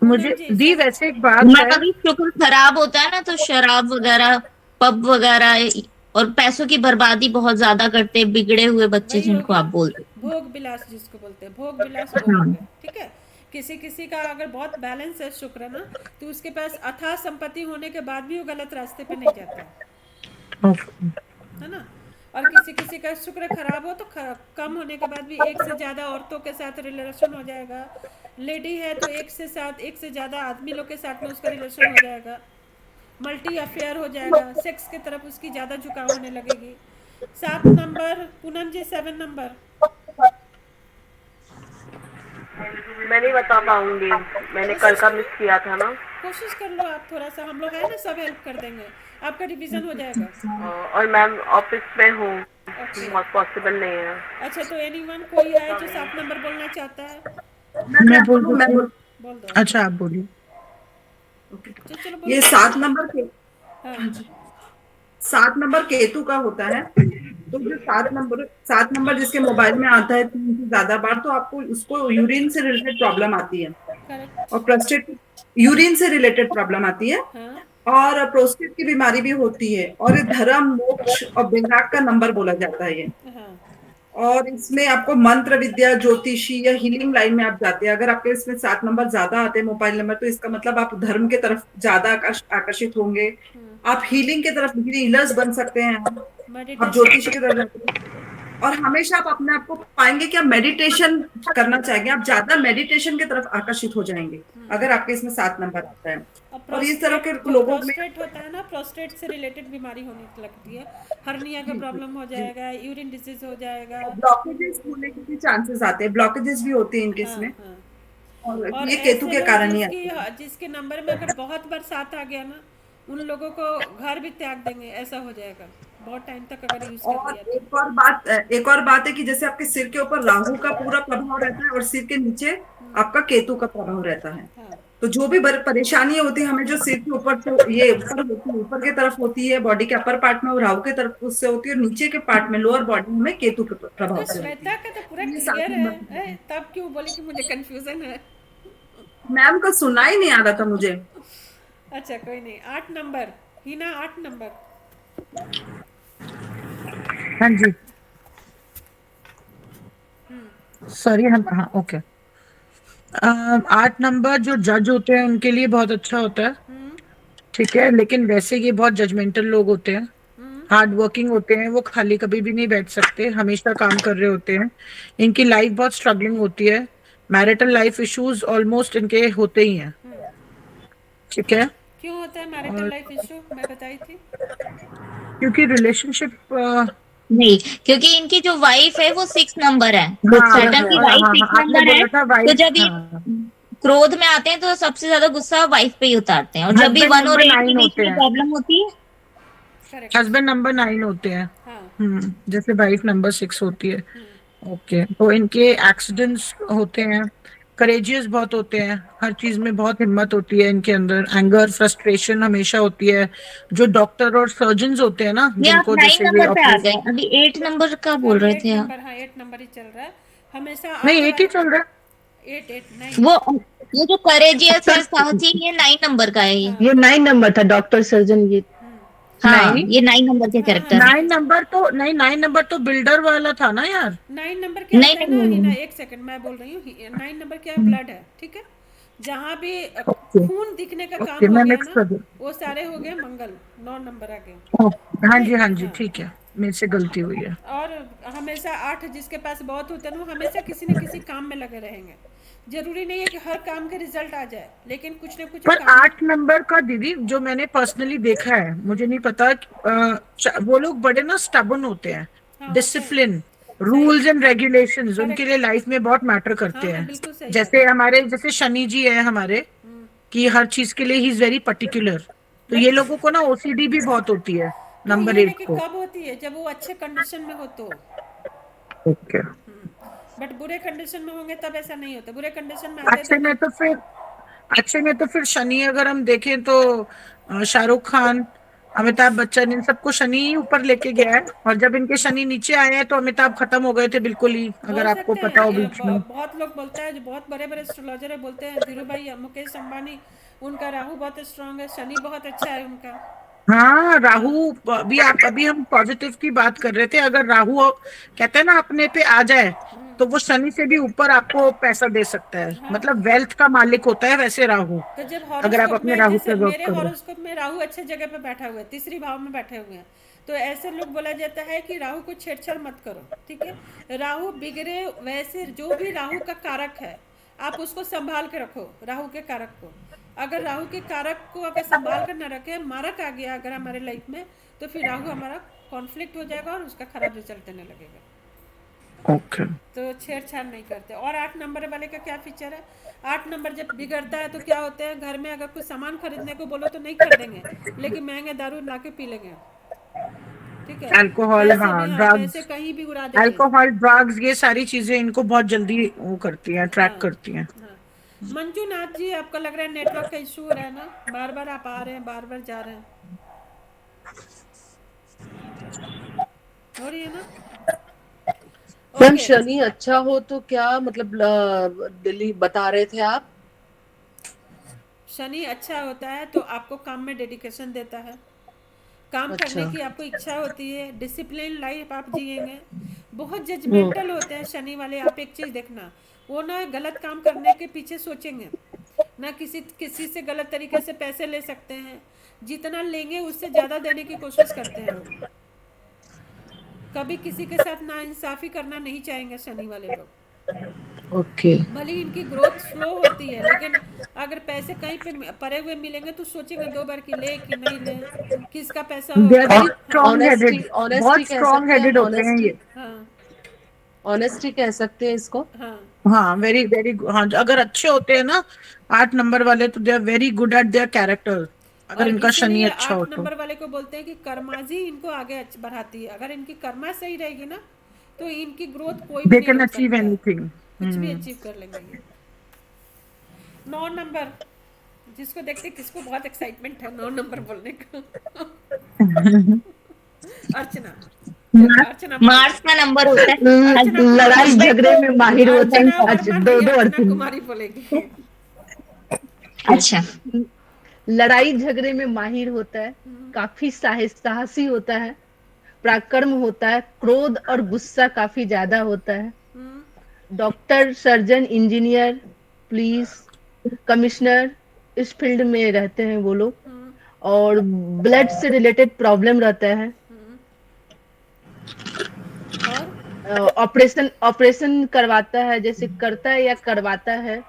मुझे पूनम जी, दी 7 वैसे एक बात है, अगर शुक्र खराब होता है ना, तो शराब वगैरह, पब वगैरह और पैसों की बर्बादी बहुत ज्यादा करते हैं, बिगड़े हुए बच्चे वही हो जिनको गया, आप बोलते हैं। भोग विलास जिसको बोलते हैं, भोग विलास वो हो गए, ठीक है। किसी किसी का अगर बहुत बैलेंस है शुक्र ना, तो उसके पास अथाह संपत्ति होने के बाद भी वो गलत रास्ते पे नहीं जाता है ना। और किसी किसी का शुक्र खराब हो तो कम होने के बाद भी 1 से ज़्यादा औरतों के साथ रिलेशन हो जाएगा, लेडी है तो 1 से ज्यादा आदमी लोग के साथ में उसका रिलेशन हो जाएगा, मल्टी अफेयर हो जाएगा, सेक्स की तरफ उसकी ज़्यादा झुकाव होने लगेगी। 7 नंबर पूनम जी, 7 नंबर। मैं नहीं बता पाऊंगी, मैंने कल कोशिश का करो, मिस किया था ना। कोशिश कर लो आप थोड़ा सा, हम लोग है ना, सब हेल्प कर देंगे, आपका रिवीजन हो जाएगा। और मैम ऑफिस में हूँ, ओके, पॉसिबल नहीं है। अच्छा तो एनीवन कोई है जो 7 नंबर बोलना चाहता है? मैं बोल मैं देती हूँ। बोल बोल दो। अच्छा आप बोलिए। ओके। चलो ये बोलो। 7 नंबर के हाँ, हाँ जी, 7 नंबर केतु का होता है। तो जो 7 नंबर जिसके मोबाइल में आता है 3 से ज्यादा बार, तो आपको उसको यूरिन से रिलेटेड प्रॉब्लम आती है, करेक्ट। और प्रोस्टेट, यूरिन से रिलेटेड प्रॉब्लम आती है, हाँ, और प्रोस्टेट की बीमारी भी होती है, और ये धर्म, मोक्ष और वैराग का नंबर बोला जाता है ये। हाँ, और इसमें आपको मंत्र विद्या, ज्योतिषी या हीलिंग लाइन में आप जाते हैं। अगर आपके इसमें 7 नंबर ज्यादा आते हैं मोबाइल नंबर, तो इसका मतलब आप धर्म के तरफ ज्यादा आकर्षित होंगे, आप हीलिंग के तरफ हीलर्स बन सकते हैं, आप ज्योतिषी की मेडिटेशन। तरफ जाते हैं। और हमेशा आप अपने आप को पाएंगे कि आप मेडिटेशन करना चाहेंगे, आप ज्यादा मेडिटेशन की तरफ आकर्षित हो जाएंगे अगर आपके इसमें 7 नंबर आता है। और और इस तरह प्रोस्टेट, के जो लोगों में प्रोस्टेट होता है ना, प्रोस्टेट से रिलेटेड बीमारी होने लगती है, हर्निया का जी जी प्रॉब्लम हो जी, जाएगा, यूरिन डिजीज हो जाएगा। ब्लॉकेजेस होने के भी चांसेस आते हैं, ब्लॉकेजेस भी होते हैं इनके हाँ, इसमें। हाँ। और और ये केतु ऐसे के लोग कारण ही जिसकी, आते हैं। जिसके नंबर में अगर बहुत बरसात आ गया ना, उन लोगों को घर भी त्याग देंगे, ऐसा हो जाएगा बहुत टाइम तक अगर यूज कर और लिया तो। एक और बात है कि जैसे आपके सिर के ऊपर राहु का पूरा प्रभाव रहता है, और सिर के नीचे आपका केतु का प्रभाव रहता है। हाँ, तो जो भी परेशानियां होती है हमें, जो सिर के ऊपर से ये ऊपर होती है, ऊपर की तरफ होती है, बॉडी के अपर पार्ट में, और राहु के तरफ उससे होती है, और नीचे के पार्ट में, लोअर बॉडी में केतु के प्रभाव तो से होती श्वेता का तो पूरा है। ये सात क्लियर है, नंबर की तब क्यों बोली कि मुझे कंफ्यूजन है? मैम का सुनना ही नहीं आ रहा था मुझे। अच्छा कोई नहीं, 8 नंबर, हिना 8 नंबर। हाँ जी, सॉरी हम, हाँ ओके। 8 नंबर जो जज होते हैं उनके लिए बहुत अच्छा होता है, ठीक है, लेकिन वैसे ये बहुत जजमेंटल लोग होते हैं, हार्ड वर्किंग होते हैं, वो खाली कभी भी नहीं बैठ सकते, हमेशा काम कर रहे होते हैं, इनकी लाइफ बहुत स्ट्रगलिंग होती है, मैरिटल लाइफ इश्यूज ऑलमोस्ट इनके होते ही हैं, ठीक है। क्यों होता है मैरिटल और लाइफ इशू, मैं बताई थी। क्योंकि रिलेशनशिप, नहीं, क्योंकि इनकी जो वाइफ है वो 6 नंबर है, हाँ श्वेता की हाँ वाइफ हाँ हाँ, 6 आपने नंबर है। बोला था तो वाइफ, जब ये हाँ। क्रोध में आते हैं तो सबसे ज्यादा गुस्सा वाइफ पे ही उतारते हैं, और जब भी हस्बैंड 1 और नंबर 8 के 9 बीच होते में हैं, प्रॉब्लम होती है। करेक्ट। हस्बैंड नंबर 9 होते हैं। हाँ। जैसे वाइफ नंबर 6 होती है। ओके, तो इनके एक्सीडेंट्स होते हैं, करेजियस बहुत होते हैं, हर चीज में बहुत हिम्मत होती है इनके अंदर, एंगर फ्रस्ट्रेशन हमेशा होती है। जो डॉक्टर और सर्जन्स होते हैं ना, ये आप जिनको 9 जैसे ये नंबर पे आ ऑपरेशन, गए, अभी 8 नंबर का बोल अभी रहे 8 थे आप। नंबर, हाँ 8 नंबर ही चल रहा है हमेशा, नहीं 8 8 ही चल रहा है। 8 8 9। वो ये जो करेजियस है साहसी, ये 9 नंबर का है ये। ये 9 नंबर था, डॉक्टर सर्जन ये। हाँ, नहीं, ये 9 नंबर के हाँ हाँ कैरेक्टर है। 9 नंबर तो नहीं, 9 नंबर तो बिल्डर वाला था ना यार। 9 नंबर क्या नहीं होता है नहीं ना, नहीं, हिना नहीं। एक सेकंड मैं बोल रही हूँ, 9 नंबर क्या है, ब्लड है, ठीक है। जहाँ भी ओके खून दिखने का काम ओके, हो मैं गया मिक्स ना, कर दूँ। वो सारे हो गए मंगल, 9 नंबर आ गए। हाँ जी हाँ, ठीक है, मेरे से गलती हुई है। और हमेशा 8 जिसके पास बहुत होते हैं ना, वो हमेशा किसी न किसी काम में लगे रहेंगे। जरूरी नहीं है कि हर काम के रिजल्ट आ जाए, लेकिन कुछ ना कुछ पर काम। 8 नंबर का दीदी, जो मैंने पर्सनली देखा है, मुझे नहीं पता, वो लोग बड़े ना स्टबन होते हैं, हाँ होते हैं, डिसिप्लिन, सही, रूल्स एंड रेगुलेशंस उनके करेक्ट। लिए लाइफ में बहुत मैटर हाँ करते हाँ हैं। बिल्कुल सही जैसे बात। हमारे, जैसे शनि जी है हमारे, कि हर चीज के लिए ही इज वेरी पर्टिकुलर, तो बट ये लोगों को ना ओसीडी भी बहुत होती है, तो नंबर ये ना 8 कि को। कब होती है, जब वो अच्छे कंडीशन में हो तो। ओके, बट बुरे कंडीशन में होंगे तब ऐसा नहीं होता, बुरे कंडीशन में आते अच्छे तो में तो फिर, अच्छे में तो फिर शनि अगर हम देखें तो शाहरुख खान, अमिताभ बच्चन, इन सबको शनि ही ऊपर लेके गया है, और जब इनके शनि नीचे आए हैं तो अमिताभ खत्म हो गए थे बिल्कुल ही, हो अगर आपको सकते पता हैं, हो बीच में। बहुत लोग बोलते हैं, जो बहुत बड़े बड़े एस्ट्रोलॉजर है बोलते हैं, धीरू भाई, मुकेश अंबानी, उनका राहु बहुत स्ट्रांग है, शनि बहुत अच्छा है उनका। हाँ, हाँ राहु, अभी हम पॉजिटिव की बात कर रहे थे, अगर राहु कहते हैं ना अपने पे आ जाए, तो वो शनि से भी ऊपर आपको पैसा दे सकता है, हाँ। मतलब वेल्थ का मालिक होता है वैसे राहु, तो जब अगर आप हॉरोस्कोप अपने में, राहु जैसे पे वर्क मेरे करो। हॉरोस्कोप में राहु अच्छे जगह पे बैठा हुआ है, तीसरी भाव में बैठे हुए हैं, तो ऐसे लोग बोला जाता है कि राहु को छेड़छाड़ मत करो, ठीक है। राहु बिगड़े, वैसे जो भी राहु का कारक है, आप उसको संभाल के रखो, राहु के कारक को। अगर राहु के कारक को अगर संभाल कर न रखे, मारक आ गया अगर हमारे लाइफ में, तो फिर राहु हमारा कॉन्फ्लिक्ट हो जाएगा और उसका खराब रिजल्ट देने लगेगा। ओके। तो छेड़छाड़ नहीं करते। और 8 नंबर वाले का क्या फीचर है, 8 नंबर जब बिगड़ता है तो क्या होता है, घर में अगर कुछ सामान खरीदने को बोलो तो नहीं खरीदेंगे, लेकिन महंगे दारू ला के पी लेंगे। ठीक है, अल्कोहल, पैसे हाँ, भी, हाँ, पैसे ड्रग्स, कहीं भी उड़ा देंगे। अल्कोहल, ड्रग्स, ये सारी चीजें इनको बहुत जल्दी वो करती हैं, अट्रैक्ट हाँ करती हैं। हाँ। मंजूनाथ जी, आपका लग रहा है नेटवर्क का इशू हो रहा है ना, बार बार आप आ रहे हैं, बार बार जा रहे हैं, हो रही है ना? Ma'am okay. शनि अच्छा हो तो क्या मतलब दिल्ली बता रहे थे आप? शनि अच्छा होता है तो आपको काम में डेडिकेशन देता है, काम करने अच्छा। की आपको इच्छा होती है, डिसिप्लिन लाइफ आप जिएंगे। बहुत जजमेंटल होते हैं शनि वाले। आप एक चीज़ देखना, वो ना गलत काम करने के पीछे सोचेंगे ना, किसी किसी से गलत तरीके से पैसे ले सकते हैं, जितना लेंगे उससे ज़्यादा देने की कोशिश करते हैं वो। कभी किसी के साथ नाइंसाफ़ी करना नहीं चाहेंगे शनि वाले लोग। ओके। भले ही इनकी ग्रोथ स्लो होती है, लेकिन अगर पैसे कहीं पे पड़े हुए मिलेंगे तो सोचेंगे 2 बार कि ले कि नहीं ले, किसका पैसा दे आर होगा। Very strong honesty, headed, honesty बहुत कह स्ट्रॉन्ग सकते हैं, हेडेड होते हैं ऑनेस्टी, ये। हाँ ऑनेस्टी कह सकते हैं इसको। हाँ। हाँ, वेरी वेरी, हाँ, अगर अच्छे होते हैं ना 8 नंबर वाले, तो they are very good at their character, अगर और इनका शनि इसीलिए अच्छा हो 8 तो। नंबर वाले को बोलते हैं कि कर्माजी इनको आगे बढ़ाती है। अगर इनकी कर्मा सही रहेगी ना, तो इनकी ग्रोथ कोई भी दे नहीं कैन रोक अचीव सकता है, एनीथिंग। कुछ भी अचीव कर लेंगे ये। 9 नंबर, जिसको देखते किसको बहुत एक्साइटमेंट है 9 नंबर बोलने का। अर्चना, चलो अर्चना मार्स बोलेगी। का नंबर होता है। अर्चना कुमारी, लड़ाई झगड़े में माहिर होता अर्चना है। वर्मा दो नहीं, दो अर्चना अर्चन। कुमारी बोलेगी। अच्छा, लड़ाई झगड़े में माहिर होता है, काफी साहसी होता है, पराक्रम होता है, क्रोध और गुस्सा काफी ज्यादा होता है। Doctor, surgeon, engineer, police, commissioner, इस फील्ड में रहते हैं वो लोग। और ब्लड से रिलेटेड प्रॉब्लम रहता है। और ऑपरेशन ऑपरेशन करवाता है, जैसे करता है या करवाता है,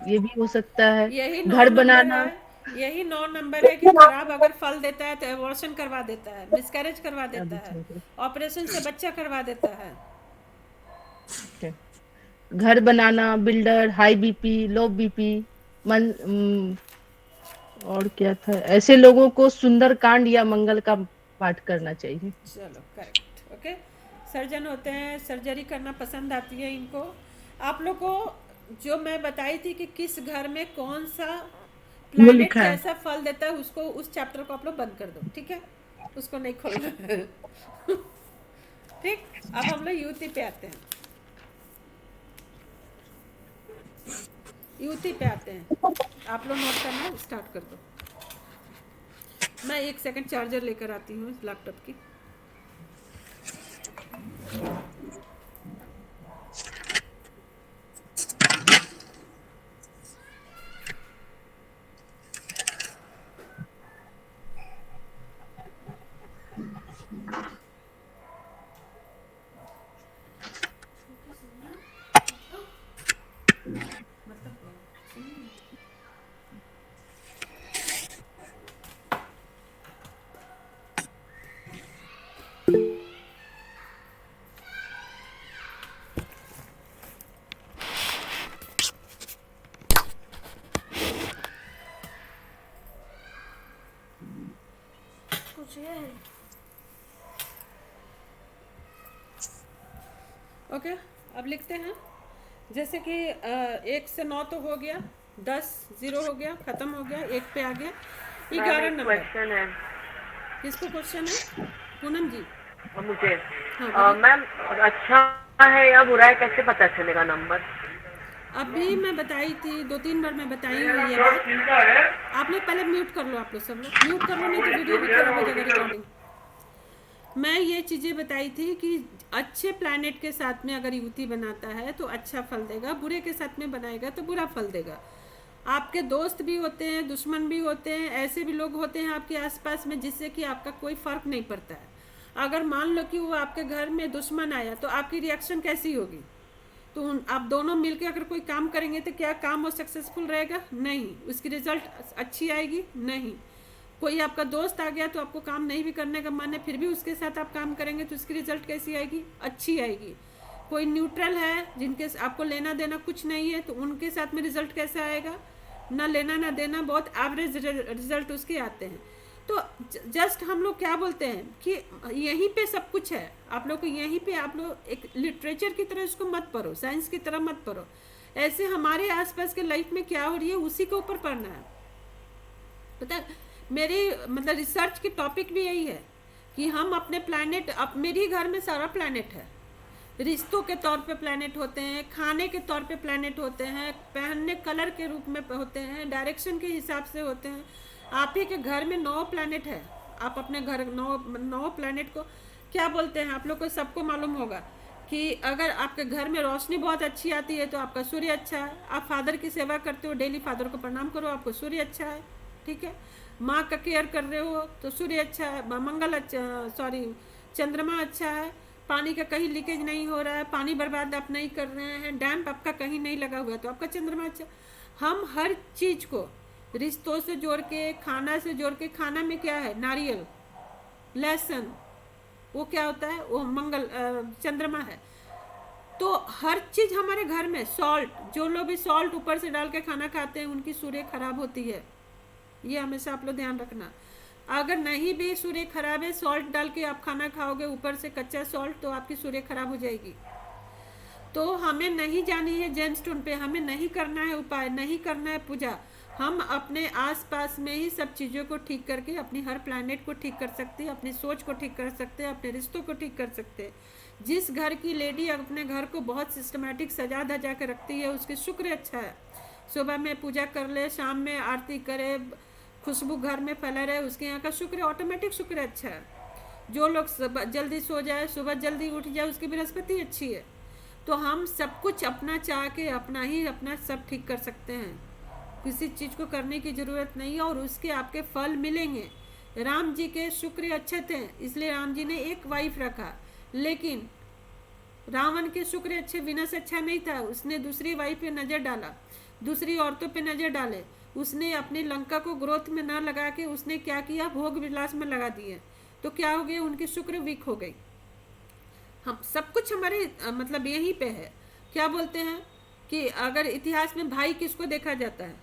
ये भी हो सकता है। यही 9 घर नंबर बनाना, है, यही 9 नंबर है कि खराब अगर फल देता है तो एबॉर्शन करवा देता है, मिसकैरेज करवा देता है, ऑपरेशन से बच्चा करवा देता है। घर बनाना, builder, high BP, low BP, और क्या था, ऐसे लोगों को सुंदरकांड या मंगल का पाठ करना चाहिए। चलो करेक्ट, ओके। सर्जन होते हैं, सर्जरी करना पसंद आती है इनको। आप लोग को जो मैं बताई थी कि किस घर में कौन सा वो प्लैनेट लिखा है। कैसा फल देता है, उसको, उस चैप्टर को आप लोग बंद कर दो, ठीक है, उसको नहीं खोलना है। ठीक, अब हम लोग युति पे आते हैं। युति पे आते हैं, आप लोग नोट करना स्टार्ट कर दो। मैं 1 सेकंड चार्जर लेकर आती हूँ इस लैपटॉप की। ओके, अब लिखते हैं। जैसे कि 1 से 9 तो हो गया, 10 0 हो गया, खत्म हो गया, 1 पे आ गया। 11 नंबर, क्वेश्चन है किसको क्वेश्चन है? पूनम जी। मुझे। हाँ बोलिए। मैम, अच्छा है या बुरा है, कैसे पता चलेगा नंबर? अभी मैं बताई थी, 2-3 बार मैं बताई हूँ ये बात। आप लोग पहले म्यूट कर लो, आप लोग सब लोग म्यूट कर लो, नहीं तो वीडियो भी खराब हो जाएगा, रिकॉर्डिंग। मैं ये चीज़ें बताई थी कि अच्छे प्लैनेट के साथ में अगर युति बनाता है तो अच्छा फल देगा, बुरे के साथ में बनाएगा तो बुरा फल देगा। आपके दोस्त भी होते हैं, दुश्मन भी होते हैं, ऐसे भी लोग होते हैं आपके आसपास में जिससे कि आपका कोई फ़र्क नहीं पड़ता है। अगर मान लो कि वो आपके घर में दुश्मन आया तो आपकी रिएक्शन कैसी होगी? तो आप दोनों मिलकर अगर कोई काम करेंगे तो क्या काम वो सक्सेसफुल रहेगा? नहीं। उसकी रिजल्ट अच्छी आएगी? नहीं। कोई आपका दोस्त आ गया तो आपको काम नहीं भी करने का मन है, फिर भी उसके साथ आप काम करेंगे तो उसकी रिजल्ट कैसी आएगी? अच्छी आएगी। कोई न्यूट्रल है, जिनके आपको लेना देना कुछ नहीं है, तो उनके साथ में रिजल्ट कैसा आएगा? ना लेना ना देना, बहुत एवरेज रिजल्ट उसके आते हैं। तो जस्ट हम लोग क्या बोलते हैं कि यहीं पे सब कुछ है, आप लोग को यहीं पे, आप लोग एक लिटरेचर की तरह इसको मत पढ़ो, साइंस की तरह मत पढ़ो। ऐसे हमारे आसपास के लाइफ में क्या हो रही है उसी के ऊपर पढ़ना है। पता है, मेरी मतलब रिसर्च की टॉपिक भी यही है कि हम अपने प्लैनेट, अब मेरे घर में सारा प्लैनेट है। रिश्तों के तौर पे प्लैनेट होते हैं, खाने के तौर पे प्लैनेट होते हैं, पहनने कलर के रूप में होते हैं, डायरेक्शन के हिसाब से होते हैं। आप ही के घर में 9 प्लैनेट है। आप अपने घर 9 प्लैनेट को क्या बोलते हैं? आप लोग को सबको मालूम होगा कि अगर आपके घर में रोशनी बहुत अच्छी आती है तो आपका सूर्य अच्छा है। आप फादर की सेवा करते हो, डेली फादर को प्रणाम करो, आपको सूर्य अच्छा है। ठीक है। माँ का केयर कर रहे हो तो सूर्य अच्छा है, मंगल अच्छा, सॉरी चंद्रमा अच्छा है। पानी का कहीं लीकेज नहीं हो रहा है, पानी बर्बाद आप नहीं कर रहे हैं, डैम्प आपका कहीं नहीं लगा हुआ है, तो आपका चंद्रमा अच्छा। हम हर चीज को रिश्तों से जोड़ के, खाना से जोड़ के, खाना में क्या है? नारियल, लहसुन, वो क्या होता है? वो मंगल चंद्रमा है। तो हर चीज हमारे घर में, सॉल्ट, जो लोग भी सॉल्ट ऊपर से डाल के खाना खाते हैं उनकी सूर्य खराब होती है। ये हमेशा आप लोग ध्यान रखना। अगर नहीं भी सूर्य खराब है, सॉल्ट डाल के आप खाना खाओगे ऊपर से कच्चा सॉल्ट, तो आपकी सूर्य खराब हो जाएगी। तो हमें नहीं जानी है जेमस्टोन पे, हमें नहीं करना है उपाय, नहीं करना है पूजा। हम अपने आसपास में ही सब चीज़ों को ठीक करके अपनी हर प्लैनेट को ठीक कर सकते हैं, अपनी सोच को ठीक कर सकते हैं, अपने रिश्तों को ठीक कर सकते हैं। जिस घर की लेडी अपने घर को बहुत सिस्टमेटिक सजा धजा के रखती है, उसकी शुक्र अच्छा है। सुबह में पूजा कर ले, शाम में आरती करे, खुशबू घर में फैला रहे, उसके यहाँ का शुक्र, ऑटोमेटिक शुक्र अच्छा है। जो लोग जल्दी सो जाए, सुबह जल्दी उठ जाए, उसकी बृहस्पति अच्छी है। तो हम सब कुछ अपना चाह के अपना सब ठीक कर सकते हैं। किसी चीज़ को करने की ज़रूरत नहीं है और उसके आपके फल मिलेंगे। राम जी के शुक्र अच्छे थे, इसलिए राम जी ने एक वाइफ रखा, लेकिन रावण के शुक्र अच्छे, विनाश अच्छा नहीं था, उसने दूसरी वाइफ पे नज़र डाला, दूसरी औरतों पे नज़र डाले, उसने अपनी लंका को ग्रोथ में ना लगा के उसने क्या किया? भोग विलास में लगा दिए। तो क्या हो गया? उनकी शुक्र वीक हो गई। हम सब कुछ हमारे मतलब यहीं पे है। क्या बोलते हैं कि अगर इतिहास में भाई किसको देखा जाता है?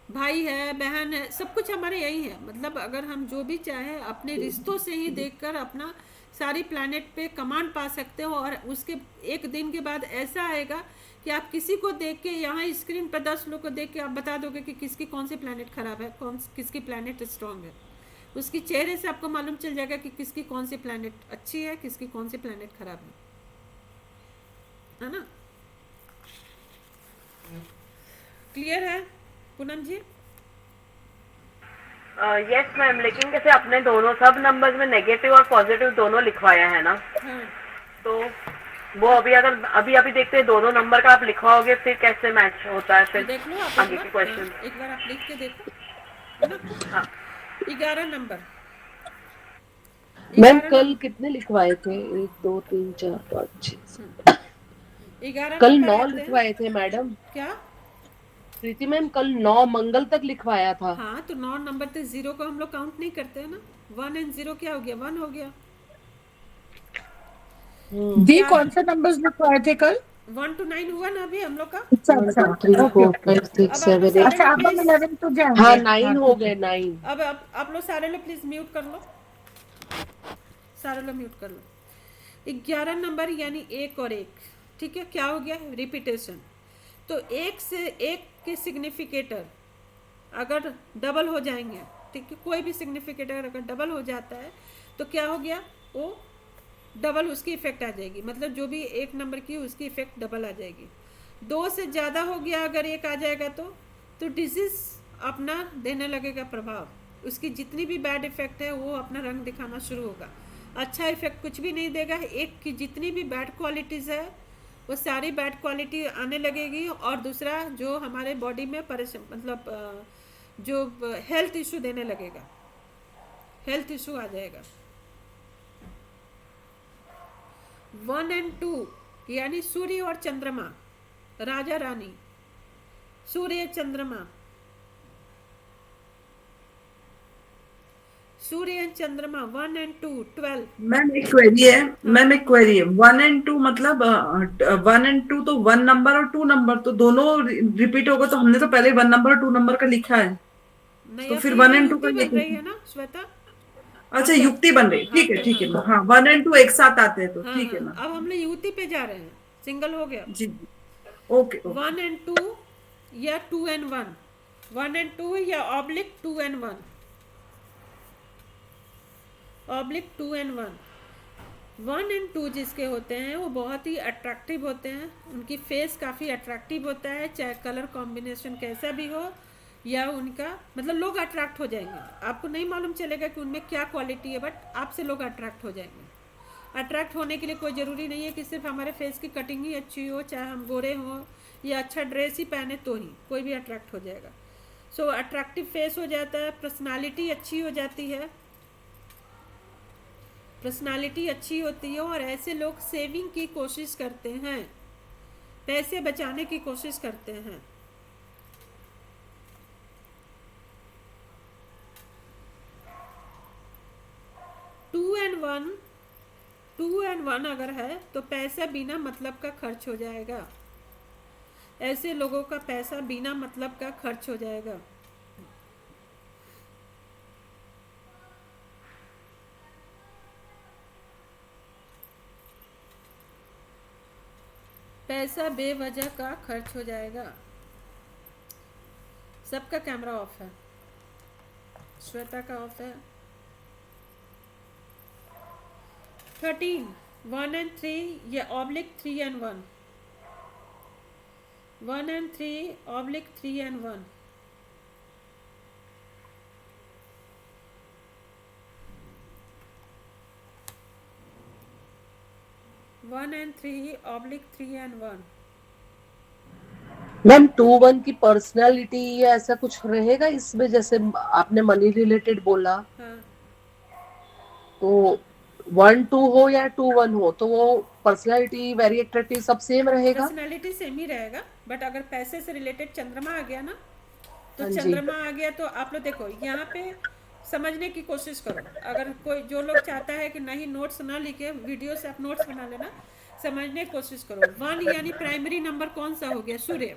भाई है, बहन है, सब कुछ हमारे यही है। मतलब अगर हम जो भी चाहे अपने रिश्तों से ही देखकर अपना सारी प्लैनेट पे कमांड पा सकते हो। और उसके एक दिन के बाद ऐसा आएगा कि आप किसी को देख के, यहाँ स्क्रीन पर 10 लोग को देख के आप बता दोगे कि किसकी कौन सी प्लैनेट खराब है, किसकी प्लैनेट स्ट्रांग है। उसकी चेहरे से आपको मालूम चल जाएगा कि किसकी कौन सी प्लैनेट अच्छी है, किसकी कौन सी प्लैनेट खराब है ना? क्लियर है पूनम जी? यस मैम, लेकिन कैसे अपने दोनों सब नंबर्स में नेगेटिव और पॉजिटिव दोनों लिखवाया है ना, हाँ। तो वो अभी देखते हैं दोनों नंबर का आप लिखवाओगे फिर कैसे मैच होता है फिर देख लो आप आगे के क्वेश्चन। एक बार आप लिख के देखो, है ना? हाँ 11 नंबर। मैम कल कितने लिखवाए थे? 1 2 3 4 5 6 11 कल नंबर 9 रहते हैं। लिखवाए थे मैडम। क्या? प्रीति मैम कल 9 मंगल तक लिखवाया था। हाँ तो 9 नंबर थे, 0 को हम लोग काउंट नहीं करते हैं ना। 1 एंड 0 क्या हो गया? 1 हो गया। दी कौन से नंबर्स लिखवाए थे कल? 1 to 9 हुआ ना अभी हम लोग का। अच्छा 1 2 3 4 5 6 7 8 अच्छा अब हम 11 तो जाएंगे। हाँ 9 हो गए 9। अब आप लोग सारे लोग प्लीज म्यूट कर लो, सारे लोग म्यूट कर लो। 11 नंबर यानी 1 और 1, ठीक है? क्या हो गया? रिपीटेशन। तो 1 से 1 के सिग्निफिकेटर अगर डबल हो जाएंगे, ठीक है, कोई भी सिग्निफिकेटर अगर डबल हो जाता है तो क्या हो गया? वो डबल उसकी इफेक्ट आ जाएगी। मतलब जो भी 1 नंबर की उसकी इफेक्ट डबल आ जाएगी। 2 से ज़्यादा हो गया अगर 1 आ जाएगा तो डिजीज अपना देने लगेगा प्रभाव। उसकी जितनी भी बैड इफेक्ट है वो अपना रंग दिखाना शुरू होगा। अच्छा इफेक्ट कुछ भी नहीं देगा। 1 की जितनी भी बैड क्वालिटीज़ है वो सारी बैड क्वालिटी आने लगेगी। और दूसरा जो हमारे बॉडी में मतलब जो हेल्थ इशू देने लगेगा, हेल्थ इशू आ जाएगा। 1 and 2 यानी सूर्य और चंद्रमा राजा रानी, सूर्य चंद्रमा, सूर्य एंड चंद्रमा, 1 and 2, 12। मैम एक क्वेरी है, मैम एक क्वेरी है, 1 and 2 मतलब 1 and 2 तो 1 नंबर और 2 नंबर तो दोनों रिपीट होगा, तो हमने तो पहले 1 नंबर और 2 नंबर का लिखा है, नहीं, तो अब फिर ये 1 and 2 का युक्ति बन रही लिखा। है ना श्वेता। अच्छा युक्ति बन रही, ठीक है ठीक है, हाँ 1 and 2 एक साथ आते हैं, तो हाँ ठीक है हाँ, मैम। अब हम लोग युक्ति पे जा रहे हैं, सिंगल हो गया। जी ओके ओके। 1 and 2 या 2 and 1, 1 and 2 या oblique 2 and 1, oblique 2 and 1। 1 and 2 जिसके होते हैं वो बहुत ही अट्रैक्टिव होते हैं, उनकी फेस काफ़ी अट्रैक्टिव होता है, चाहे कलर कॉम्बिनेशन कैसा भी हो, या उनका मतलब लोग अट्रैक्ट हो जाएंगे, आपको नहीं मालूम चलेगा कि उनमें क्या क्वालिटी है, बट आपसे लोग अट्रैक्ट हो जाएंगे। अट्रैक्ट होने के लिए कोई ज़रूरी नहीं है कि सिर्फ हमारे फेस की कटिंग ही अच्छी हो, चाहे हम गोरे हों या अच्छा ड्रेस ही पहने तो ही कोई भी अट्रैक्ट हो जाएगा। सो अट्रैक्टिव फेस हो जाता है, पर्सनालिटी अच्छी हो जाती है, पर्सनालिटी अच्छी होती है, और ऐसे लोग सेविंग की कोशिश करते हैं, पैसे बचाने की कोशिश करते हैं। टू एंड वन अगर है तो पैसा बिना मतलब का खर्च हो जाएगा, ऐसे लोगों का पैसा बिना मतलब का खर्च हो जाएगा। पैसा बेवजह का खर्च हो जाएगा। सबका कैमरा ऑफ है, श्वेता का ऑफ है। 13, 1 and 3 या oblique 3 and 1, 1 and 3 oblique 3 and 1। One and 3 oblique 3 and 1। Ma'am 2-1 की पर्सनालिटी या ऐसा कुछ रहेगा इसमें, जैसे आपने मनी रिलेटेड बोला, हाँ, तो 1-2 हो या 2-1 हो तो वो पर्सनालिटी वेरी अट्रैक्टिव सब सेम रहेगा। पर्सनालिटी सेम ही रहेगा, बट अगर पैसे से रिलेटेड चंद्रमा आ गया ना, तो हाँ जी। चंद्रमा आ गया तो आप लोग देखो यहाँ पे समझने की कोशिश करो। अगर कोई जो लोग चाहता है कि नहीं नोट्स ना लिखे, वीडियो से आप नोट्स बना लेना, समझने की कोशिश करो। 1 यानी प्राइमरी नंबर कौन सा हो गया, सूर्य,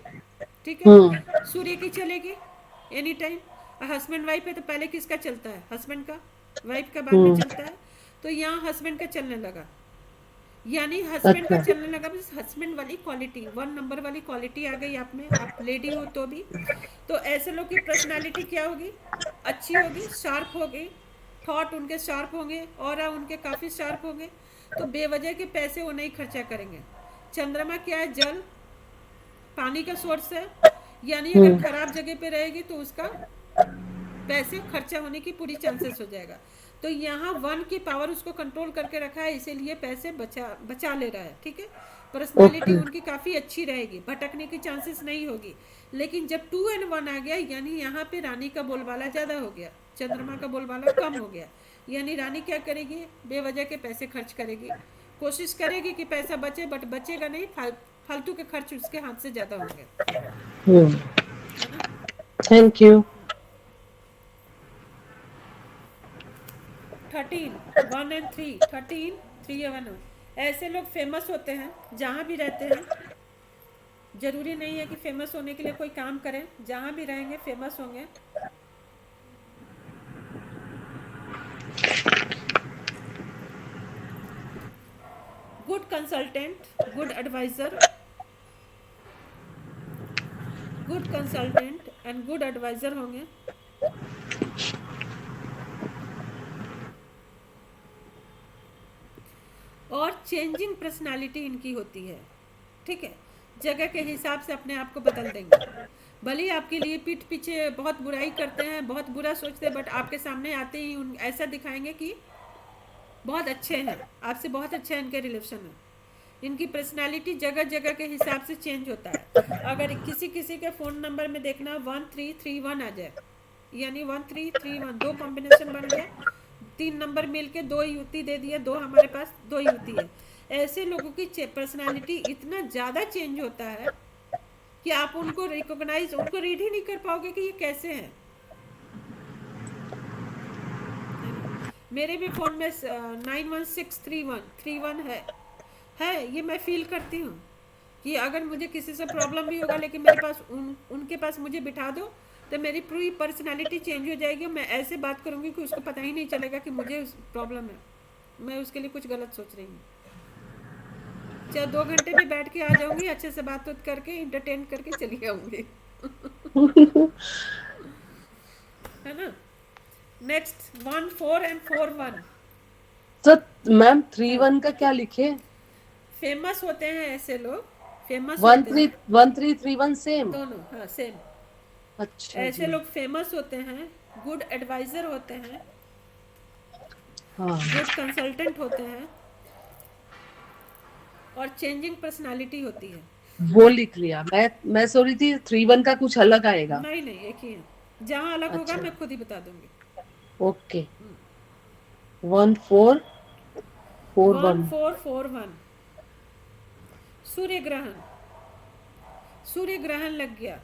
ठीक है, सूर्य की चलेगी एनी टाइम। हस्बैंड वाइफ है तो पहले किसका चलता है, हस्बैंड का, वाइफ का बाद में चलता है, तो यहाँ हस्बैंड का चलने लगा, यानी हस्बैंड का चलने लगा, बस हस्बैंड वाली क्वालिटी, 1 नंबर वाली क्वालिटी आ गई आप में, आप लेडी हो तो भी। तो ऐसे लोग की पर्सनालिटी क्या होगी, अच्छी होगी, शार्प होगी, थॉट उनके शार्प होंगे, और उनके काफ़ी शार्प होंगे, तो बेवजह के पैसे वो नहीं खर्चा करेंगे। चंद्रमा क्या है, जल, पानी का सोर्स है, यानी अगर खराब जगह पे रहेगी तो उसका पैसे खर्चा होने की पूरी चांसेस हो जाएगा। तो यहाँ 1 की पावर उसको कंट्रोल करके रखा है, इसीलिए पैसे बचा ले रहा है, ठीक है। पर्सनालिटी उनकी काफ़ी अच्छी रहेगी, भटकने की चांसेस नहीं होगी। लेकिन जब 2 and 1 आ गया, यानी यहाँ पे रानी का बोलबाला ज़्यादा हो गया, चंद्रमा का बोलबाला कम हो गया, यानी रानी क्या करेगी, बेवजह के पैसे खर्च करेगी, कोशिश करेगी कि पैसा बचे, बट बचेगा नहीं, फालतू के खर्च उसके हाथ से ज़्यादा होंगे। Thank you. 13, 1 and 3, 13, 3 या 1, ऐसे लोग फेमस होते हैं जहाँ भी रहते हैं। जरूरी नहीं है कि फेमस होने के लिए कोई काम करें, जहाँ भी रहेंगे फेमस होंगे। Good consultant, good advisor, good consultant and good advisor होंगे। और चेंजिंग पर्सनालिटी इनकी होती है, ठीक है, जगह के हिसाब से अपने आप को बदल देंगे। भले ही आपके लिए पीठ पीछे बहुत बुराई करते हैं, बहुत बुरा सोचते हैं, बट आपके सामने आते ही ऐसा दिखाएंगे कि बहुत अच्छे हैं, आपसे बहुत अच्छा इनके रिलेशन है। इनकी पर्सनालिटी जगह जगह के हिसाब से चेंज होता है। अगर किसी किसी के फ़ोन नंबर में देखना 1331 आ जाए, यानी 1331 दो कॉम्बिनेशन बन गया, 3 नंबर मिल के 2 युति दे दिया, 2 हमारे पास 2 युति है। ऐसे लोगों की पर्सनालिटी इतना ज़्यादा चेंज होता है कि आप उनको रिकॉग्नाइज, उनको रीड ही नहीं कर पाओगे कि ये कैसे हैं। मेरे भी फ़ोन में 91631 है, ये मैं फील करती हूँ कि अगर मुझे किसी से प्रॉब्लम भी होगा, लेकिन मेरे पास उनके पास मुझे बिठा दो तो मेरी पूरी पर्सनालिटी चेंज हो जाएगी। मैं ऐसे बात करूँगी कि उसको पता ही नहीं चलेगा कि मुझे प्रॉब्लम है, मैं उसके लिए कुछ गलत सोच रही हूँ। चाहे 2 घंटे भी बैठ के आ जाऊंगी, अच्छे से बात करके इंटरटेन करके चली आऊंगी। है ना। Next 1 4 and 4 1। तो मैम 3-1 का क्या लिखे? फेमस होते हैं ऐसे लोग, फेमस 1-3-1-3-3-1 सेम दोनों, हाँ सेम। अच्छा ऐसे जी। लोग फेमस होते हैं, गुड एडवाइजर होते हैं, हाँ गुड कंसल्टेंट होते हैं, और चेंजिंग पर्सनालिटी होती है। वो लिख लिया। मैं सोच रही थी 3-1 का कुछ अलग आएगा। नहीं नहीं, एक ही है। जहाँ अलग होगा अच्छा मैं खुद ही बता दूंगी। ओके। 1-4-4-1 1441 सूर्य ग्रहण। सूर्य ग्रहण लग गया,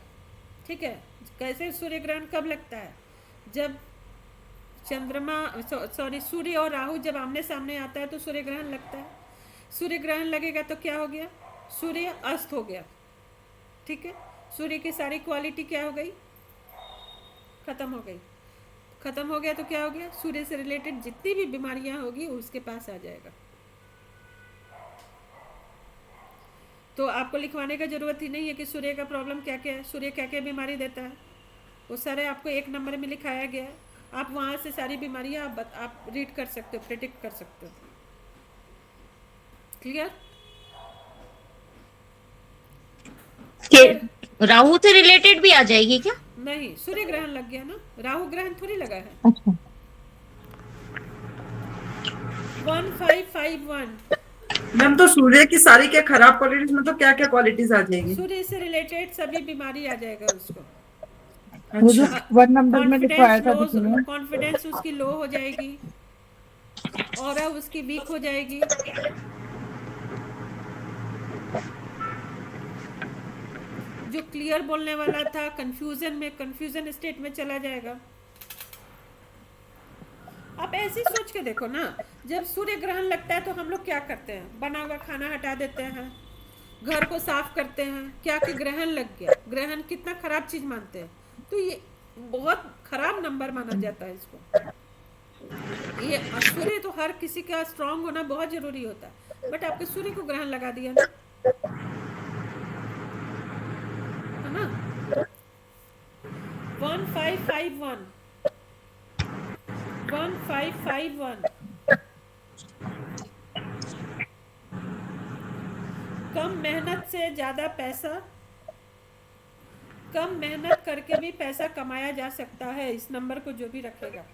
ठीक है। कैसे सूर्य ग्रहण कब लगता है? जब चंद्रमा सॉरी सूर्य और राहु जब आमने सामने आता है तो सूर्य ग्रहण लगता है। सूर्य ग्रहण लगेगा तो क्या हो गया? सूर्य अस्त हो गया, ठीक है। सूर्य की सारी क्वालिटी क्या हो गई? खत्म हो गई। खत्म हो गया तो क्या हो गया? सूर्य से रिलेटेड जितनी भी बीमारियां होगी उसके पास आ जाएगा। तो आपको लिखवाने का जरूरत ही नहीं है कि सूर्य का प्रॉब्लम क्या क्या है, सूर्य क्या क्या बीमारी देता है, वो सारे आपको एक नंबर में लिखाया गया है। आप वहां से सारी बीमारियां आप रीड कर सकते हो, प्रेडिक्ट कर सकते हो। क्लियर? राहु से रिलेटेड भी आ जाएगी क्या? नहीं, सूर्य ग्रहण लग गया ना, राहु ग्रहण थोड़ी लगा है। अच्छा 1551 मैम तो सूर्य की सारी क्या खराब क्वालिटीज में तो क्या क्या क्वालिटीज आ जाएगी? सूर्य से रिलेटेड सभी बीमारी आ जाएगा उसको। वो जो अच्छा 1 नंबर में लिखवाया था किसी कॉन्फिडेंस उसकी लो हो जाएगी, ऑरा उसकी वीक हो जाएगी, जो क्लियर बोलने वाला था कंफ्यूजन स्टेट में चला जाएगा। आप ऐसे ही सोच के देखो ना, जब सूर्य ग्रहण लगता है तो हम लोग क्या करते हैं? बना हुआ खाना हटा देते हैं, घर को साफ करते हैं, क्या कि ग्रहण लग गया। ग्रहण कितना खराब चीज मानते हैं, तो ये बहुत खराब नंबर माना जाता है इसको। ये सूर्य तो हर किसी का स्ट्रांग होना बहुत जरूरी होता है, बट आपके सूर्य को ग्रहण लगा दिया ना, है ना। 1551 1551 कम मेहनत से ज्यादा पैसा, कम मेहनत करके भी पैसा कमाया जा सकता है। इस नंबर को जो भी रखेगा,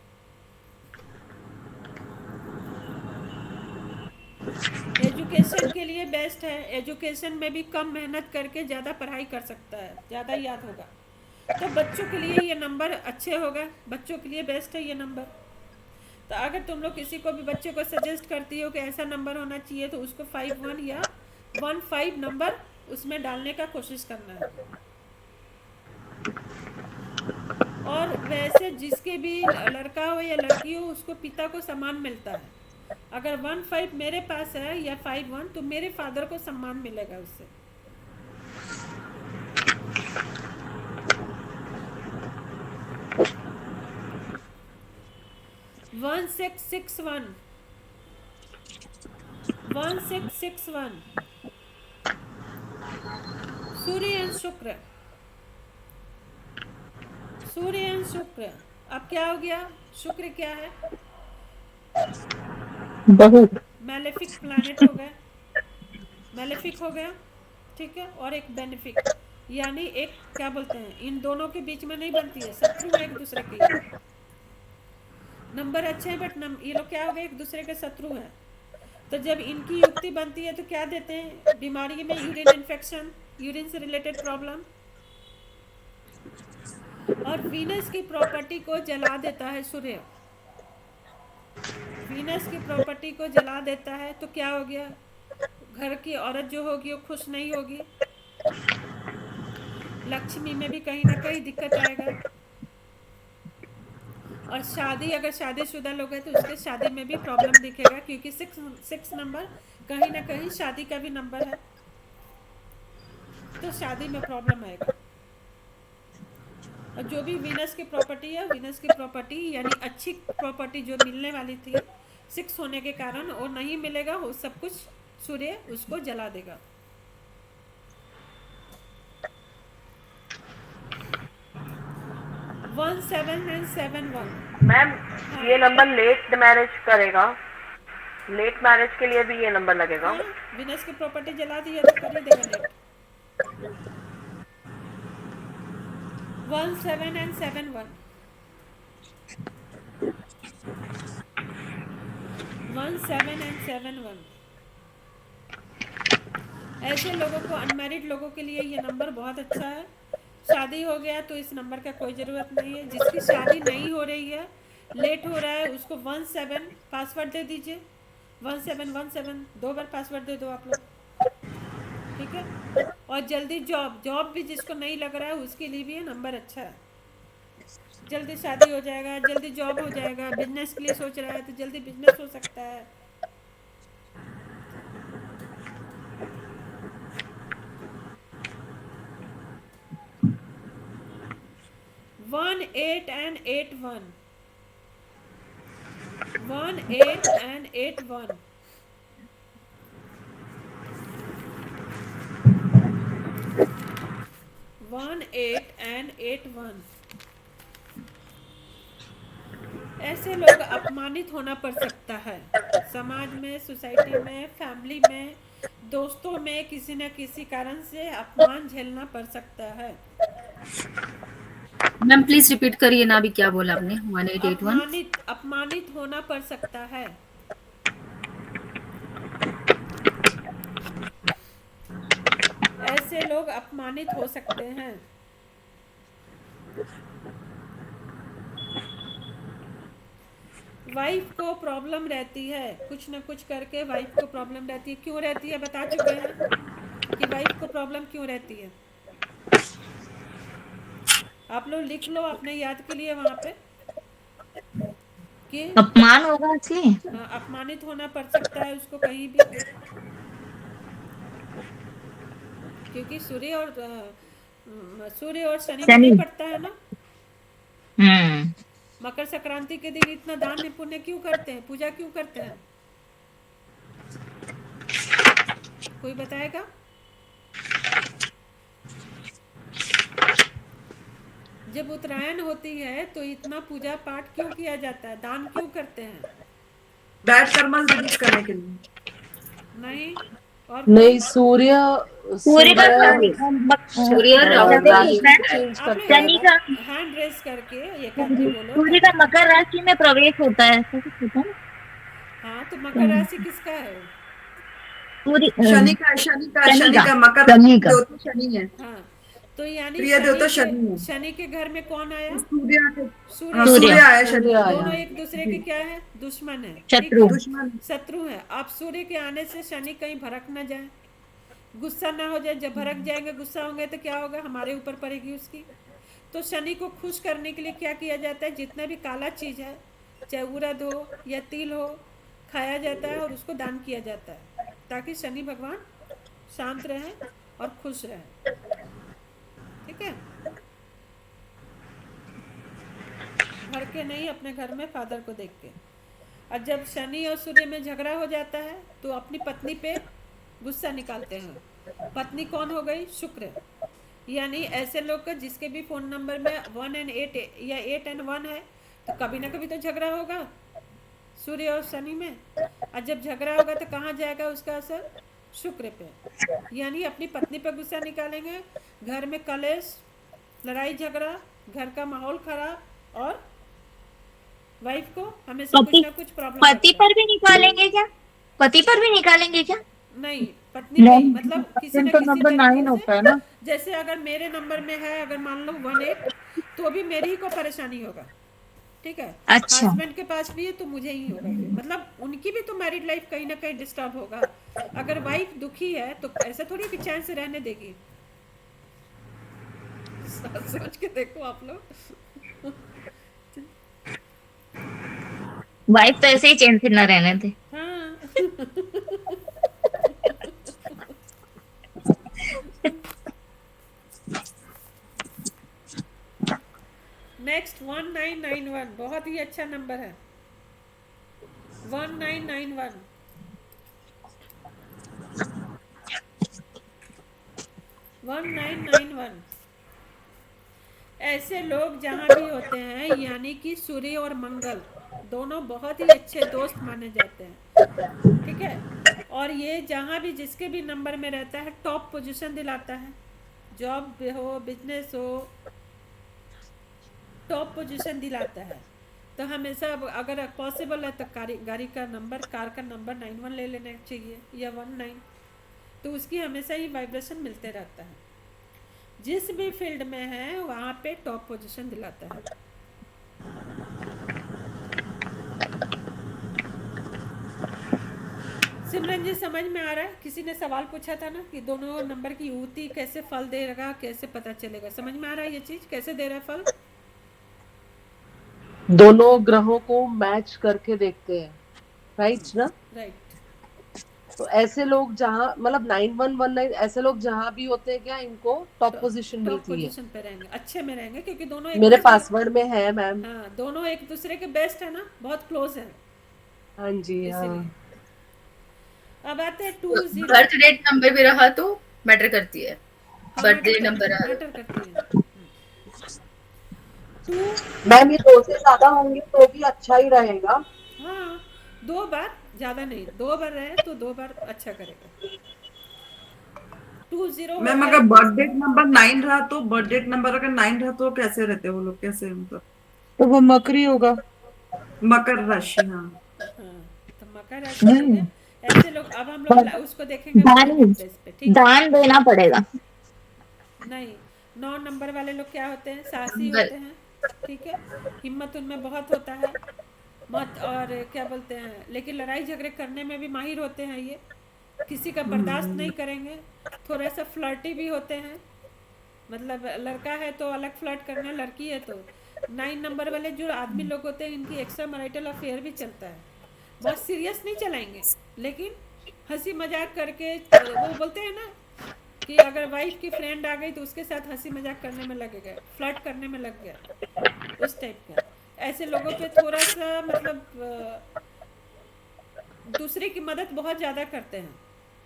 एजुकेशन के लिए बेस्ट है। एजुकेशन में भी कम मेहनत करके ज़्यादा पढ़ाई कर सकता है, ज़्यादा याद होगा। तो बच्चों के लिए ये नंबर अच्छे होगा, बच्चों के लिए बेस्ट है ये नंबर। तो अगर तुम लोग किसी को भी बच्चे को सजेस्ट करती हो कि ऐसा नंबर होना चाहिए, तो उसको 51 या 15 नंबर उसमें डालने का कोशिश करना है। और वैसे जिसके भी लड़का हो या लड़की हो, उसको पिता को सम्मान मिलता है। अगर 15 मेरे पास है या 51, तो मेरे फादर को सम्मान मिलेगा उससे। One six one Surya and शुक्र, सूर्य एंड शुक्र। अब क्या हो गया? शुक्र क्या है? बहुत मैलेफिक प्लैनेट हो गया, मैलेफिक हो गया, ठीक है। और एक बेनिफिक, यानी एक क्या बोलते हैं, इन दोनों के बीच में नहीं बनती है, शत्रु है एक दूसरे के। नंबर अच्छे हैं बट ये लोग क्या हो गए? एक दूसरे के शत्रु हैं। तो जब इनकी युक्ति बनती है तो क्या देते हैं? बीमारी में यूरिन इन्फेक्शन, यूरिन से रिलेटेड प्रॉब्लम, और वीनस की प्रॉपर्टी को जला देता है सूर्य। वीनस की प्रॉपर्टी को जला देता है तो क्या हो गया? घर की औरत जो होगी वो खुश नहीं होगी। लक्ष्मी में भी कहीं ना कहीं दिक्कत आएगा। और शादी, अगर शादीशुदा लोग हैं तो उसके शादी में भी प्रॉब्लम दिखेगा, क्योंकि सिक्स नंबर कहीं ना कहीं शादी का भी नंबर है, तो शादी में प्रॉब्लम आएगा। और जो भी वीनस की प्रॉपर्टी है, वीनस की प्रॉपर्टी यानी अच्छी प्रॉपर्टी जो मिलने वाली थी, 6 होने के कारण वो नहीं मिलेगा, वो सब कुछ सूर्य उसको जला देगा। One 7 and 7 1। मैम ये नंबर लेट मैरिज करेगा, लेट मैरिज के लिए भी ये नंबर लगेगा। हाँ, वीनस की प्रॉपर्टी जला दी है तो कर ही देगा लेट। 1 7 and 7 1। 1 7 and 7 1। ऐसे लोगों को, अनमैरिड लोगों के लिए ये नंबर बहुत अच्छा है। शादी हो गया तो इस नंबर का कोई ज़रूरत नहीं है। जिसकी शादी नहीं हो रही है, लेट हो रहा है, उसको 1 7 पासवर्ड दे दीजिए। 1 7 1 7 2 बार पासवर्ड दे दो आप लोग, ठीक है। और जल्दी जॉब भी जिसको नहीं लग रहा है उसके लिए भी ये नंबर अच्छा है। जल्दी शादी हो जाएगा, जल्दी जॉब हो जाएगा। बिजनेस के लिए सोच रहा है तो जल्दी बिजनेस हो सकता है। One 8 and 8 1। 1 8 and 8 1। One 8 and 8 1। ऐसे लोग अपमानित होना पड़ सकता है समाज में, सोसाइटी में, फैमिली में, दोस्तों में, किसी न किसी कारण से अपमान झेलना पड़ सकता है। मैम प्लीज रिपीट करिए ना, अभी क्या बोला आपने? 1881। अपमानित होना पड़ सकता है। ऐसे लोग अपमानित हो सकते हैं। वाइफ को प्रॉब्लम रहती है, कुछ ना कुछ करके वाइफ को प्रॉब्लम रहती है। क्यों रहती है बता चुके हैं कि वाइफ को प्रॉब्लम क्यों रहती है। आप लोग लिख लो अपने याद के लिए वहां पे कि अपमान होगा इसलिए। हाँ, अपमानित होना पड़ सकता है उसको कहीं भी, क्योंकि सूर्य और शनि में भी पड़ता है ना। मकर संक्रांति के दिन इतना दान पुण्य क्यों करते हैं, पूजा क्यों करते हैं, कोई बताएगा? जब उत्तरायण होती है तो इतना पूजा पाठ क्यों किया जाता है, दान क्यों करते हैं? बैड कर्म रिलीज करने के लिए। नहीं, और नहीं, सूर्य का शनि का हैंड रेस करके एकांकी बोलो। सूर्य का मकर राशि में प्रवेश होता है, ऐसा कुछ होता है। हाँ, तो मकर राशि किसका है? शनि का मकर देवता शनि है। हाँ, तो यानी प्रिय देवता शनि है। शनि के घर में कौन आया? सूर्य आया। शनि दोनों एक दूसरे के क्या है? दुश्मन है, शत्रु है। आप सूर्य के आने से शनि कहीं भड़क ना जाए, गुस्सा ना हो जाए। जब भड़क जाएंगे, गुस्सा होंगे तो क्या होगा, हमारे ऊपर पड़ेगी उसकी। तो शनि को खुश करने के लिए क्या किया जाता है, जितना भी काला चीज है, चाहे उड़द हो या तिल हो, खाया जाता है और उसको दान किया जाता है, ताकि शनि भगवान शांत रहे और खुश रहे, ठीक है। भर के नहीं, अपने घर में फादर को देख के। और जब शनि और सूर्य में झगड़ा हो जाता है तो अपनी पत्नी पे गुस्सा निकालते हैं। पत्नी कौन हो गई? शुक्र। यानी ऐसे लोग का जिसके भी फोन नंबर में 1 and 8 या 8 and 1 है, तो कभी ना कभी तो झगड़ा होगा सूर्य और शनि में। और जब झगड़ा होगा तो कहाँ जाएगा उसका असर? शुक्र पे। यानी अपनी पत्नी पे गुस्सा निकालेंगे, घर में कलेश, लड़ाई झगड़ा, घर का माहौल खराब, और वाइफ को हमेशा कुछ ना कुछ प्रॉब्लम। पति पर भी निकालेंगे क्या? पति पर भी निकालेंगे क्या? नहीं, पत्नी पे, मतलब किसी न तो किसी नंबर 9 होता है ना। जैसे अगर मेरे नंबर में है, अगर मान लो 1 8, तो भी मेरी ही को परेशानी होगा, ठीक है। अच्छा। हस्बैंड के पास भी है तो मुझे ही होगा, मतलब उनकी भी तो मैरिड लाइफ कहीं ना कहीं डिस्टर्ब होगा। अगर वाइफ दुखी है तो ऐसा थोड़ी कि चैन से रहने देगी। सोच के देखो आप लोग। वाइफ तो ऐसे ही चैन से न रहने थे। हाँ। नेक्स्ट 1991 बहुत ही अच्छा नंबर है। 1991 1991 ऐसे लोग जहाँ भी होते हैं, यानी कि सूर्य और मंगल दोनों बहुत ही अच्छे दोस्त माने जाते हैं, ठीक है। और ये जहाँ भी जिसके भी नंबर में रहता है टॉप पोजीशन दिलाता है, जॉब हो बिजनेस हो टॉप पोजीशन दिलाता है। तो हमेशा अगर पॉसिबल है तो गाड़ी का नंबर, कार का नंबर 91 ले लेना चाहिए या 19, तो उसकी हमेशा ही वाइब्रेशन मिलते रहता है। जिस भी फील्ड में है वहाँ पे टॉप पोजीशन दिलाता है। सिमरन जी समझ में आ रहा है? किसी ने सवाल पूछा था ना कि दोनों नंबर की युति कैसे फल देगा, कैसे पता चलेगा? समझ में आ रहा है ये चीज कैसे दे रहा है फल? दोनों ग्रहों को मैच करके देखते हैं, राइट ना? राइट। तो ऐसे लोग जहाँ मतलब 9119 ऐसे लोग जहाँ भी होते हैं क्या इनको टॉप पोजीशन टॉप मिलती है? पोजीशन पे रहेंगे, अच्छे में रहेंगे, क्योंकि दोनों एक मेरे दूसरे- पासवर्ड में है मैम। हाँ, दोनों एक दूसरे के बेस्ट है ना, बहुत क्लोज है। हाँ जी हाँ। इसीलिए अब आते हैं 20। बर्थ डेट नंबर भी रहा तो मैटर करती है, हाँ, बर्थडे नंबर मैटर करती है। मैम ये 2 से ज्यादा होंगे तो भी अच्छा ही रहेगा। हाँ, 2 बार ज्यादा नहीं, 2 बार रहे तो 2 बार अच्छा करेगा। 20 मैम अगर बर्थ डेट नंबर 9 रहा तो बर्थ डेट नंबर अगर 9 रहा तो कैसे रहते वो लोग, कैसे मतलब? तो वो मकरी होगा। मकर राशि। हाँ हाँ, तो मकर राशि हो गया। ऐसे लोग अब हम लोग उसको देखेंगे दान बेस पे, ठीक है? दान देना पड़ेगा। नहीं, 9 नंबर वाले लोग क्या होते हैं? साहसी होते हैं, ठीक है। हिम्मत उनमें बहुत होता है, मत और क्या बोलते हैं, लेकिन लड़ाई झगड़े करने में भी माहिर होते हैं ये, किसी का बर्दाश्त नहीं करेंगे। थोड़ा सा फ्लर्टी भी होते हैं, मतलब लड़का है तो अलग फ्लर्ट करना, लड़की है तो। 9 नंबर वाले जो आदमी लोग होते हैं इनकी एक्स्ट्रा मैरिटल अफेयर भी चलता है। बहुत सीरियस नहीं चलाएंगे, लेकिन हंसी मजाक करके, वो बोलते हैं ना कि अगर वाइफ की फ्रेंड आ गई तो उसके साथ हंसी मजाक करने में लगे गए, फ्लर्ट करने में लग गया, उस टाइप का। ऐसे लोगों पे थोड़ा सा मतलब दूसरे की मदद बहुत ज़्यादा करते हैं,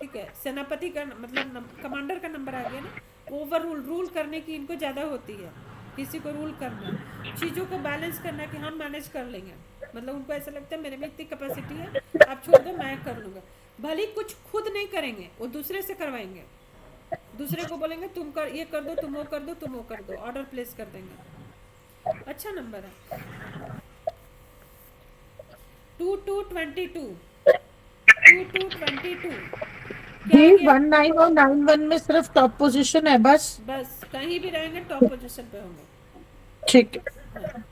ठीक है। सेनापति का मतलब कमांडर का नंबर आ गया ना, ओवर रूल करने की इनको ज़्यादा होती है, किसी को रूल करना, चीज़ों को बैलेंस करना कि हम मैनेज कर लेंगे। मतलब उनको ऐसा लगता है मेरे में इतनी कैपेसिटी है, आप छोड़ दो मैं कर लूँगा। भले कुछ खुद नहीं करेंगे, वो दूसरे से करवाएंगे, दूसरे को बोलेंगे तुम कर, ये कर दो, तुम वो कर दो, तुम वो कर दो, ऑर्डर प्लेस कर देंगे। अच्छा नंबर है 2222। 2222 जी 19 और 91 में सिर्फ टॉप पोजीशन है बस। बस कहीं भी रहेंगे टॉप पोजीशन पे होंगे, ठीक है। हाँ।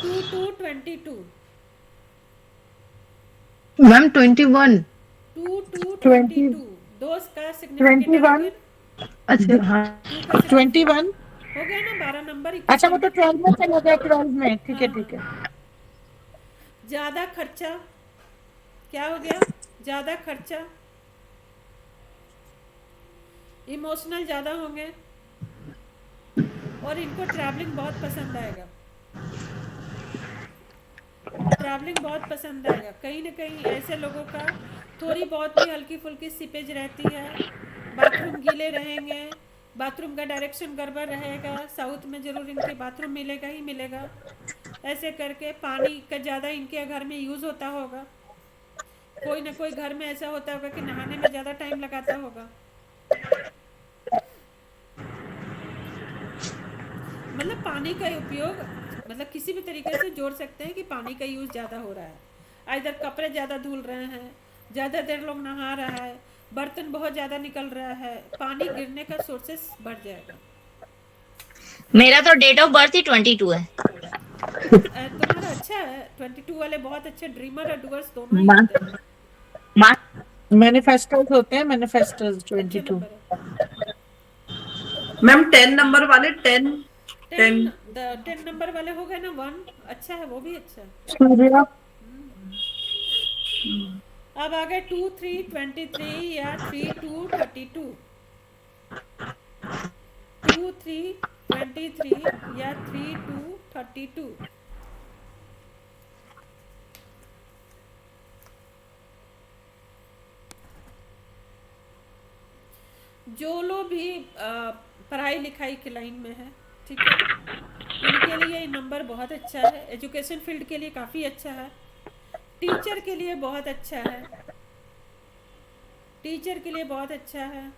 2222 मैम 21। 2222 दोस्त का सिग्निफिकेंट 21 अच्छा हाँ 21 हो गया ना, 12 नंबर। अच्छा वो तो 12 में चला गया, 12 में ठीक है ठीक है। ज्यादा खर्चा क्या हो गया? ज्यादा खर्चा, इमोशनल ज्यादा होंगे, और इनको ट्रैवलिंग बहुत पसंद आएगा, ट्रैवलिंग बहुत पसंद आएगा। कहीं ना कहीं ऐसे लोगों का थोड़ी बहुत भी हल्की फुल्की सीपेज रहती है, बाथरूम गीले रहेंगे, बाथरूम का डायरेक्शन गड़बड़ रहेगा, साउथ में जरूर इनके बाथरूम मिलेगा ही मिलेगा। ऐसे करके पानी का ज़्यादा इनके घर में यूज़ होता होगा, कोई ना कोई घर में ऐसा होता होगा कि नहाने में ज़्यादा टाइम लगाता होगा। मतलब पानी का उपयोग मतलब किसी भी तरीके से जोड़ सकते हैं कि पानी का यूज़ ज़्यादा हो रहा है, इधर कपड़े ज़्यादा धुल रहे हैं, ज़्यादा देर लोग नहा रहा है, बर्तन बहुत ज़्यादा निकल रहा है, पानी गिरने का सोर्सेस बढ़ जाएगा। मेरा तो डेट ऑफ बर्थ ही 22 है। तुम्हारा अच्छा है, 22 वाले बहुत अच्छे ड्रीमर और डूअर्स दोनों ही होते हैं। मैनिफेस्टर्स होते हैं, मैनिफेस्टर्स अच्छे 22। नंबर है। मैम 10 नंबर वाले 10 टेन 10 10 नंबर वाले हो गए ना, 1 अच्छा है, वो भी अच्छा है। सूर्य, अब आ गए 2 3 23 या 3 2 32। 2 3 23 या 3 2 32। जो लोग भी पढ़ाई लिखाई की लाइन में है, ठीक है, उनके लिए ये नंबर बहुत अच्छा है। एजुकेशन फील्ड के लिए काफ़ी अच्छा है। टीचर के लिए बहुत अच्छा है। टीचर के लिए बहुत अच्छा है।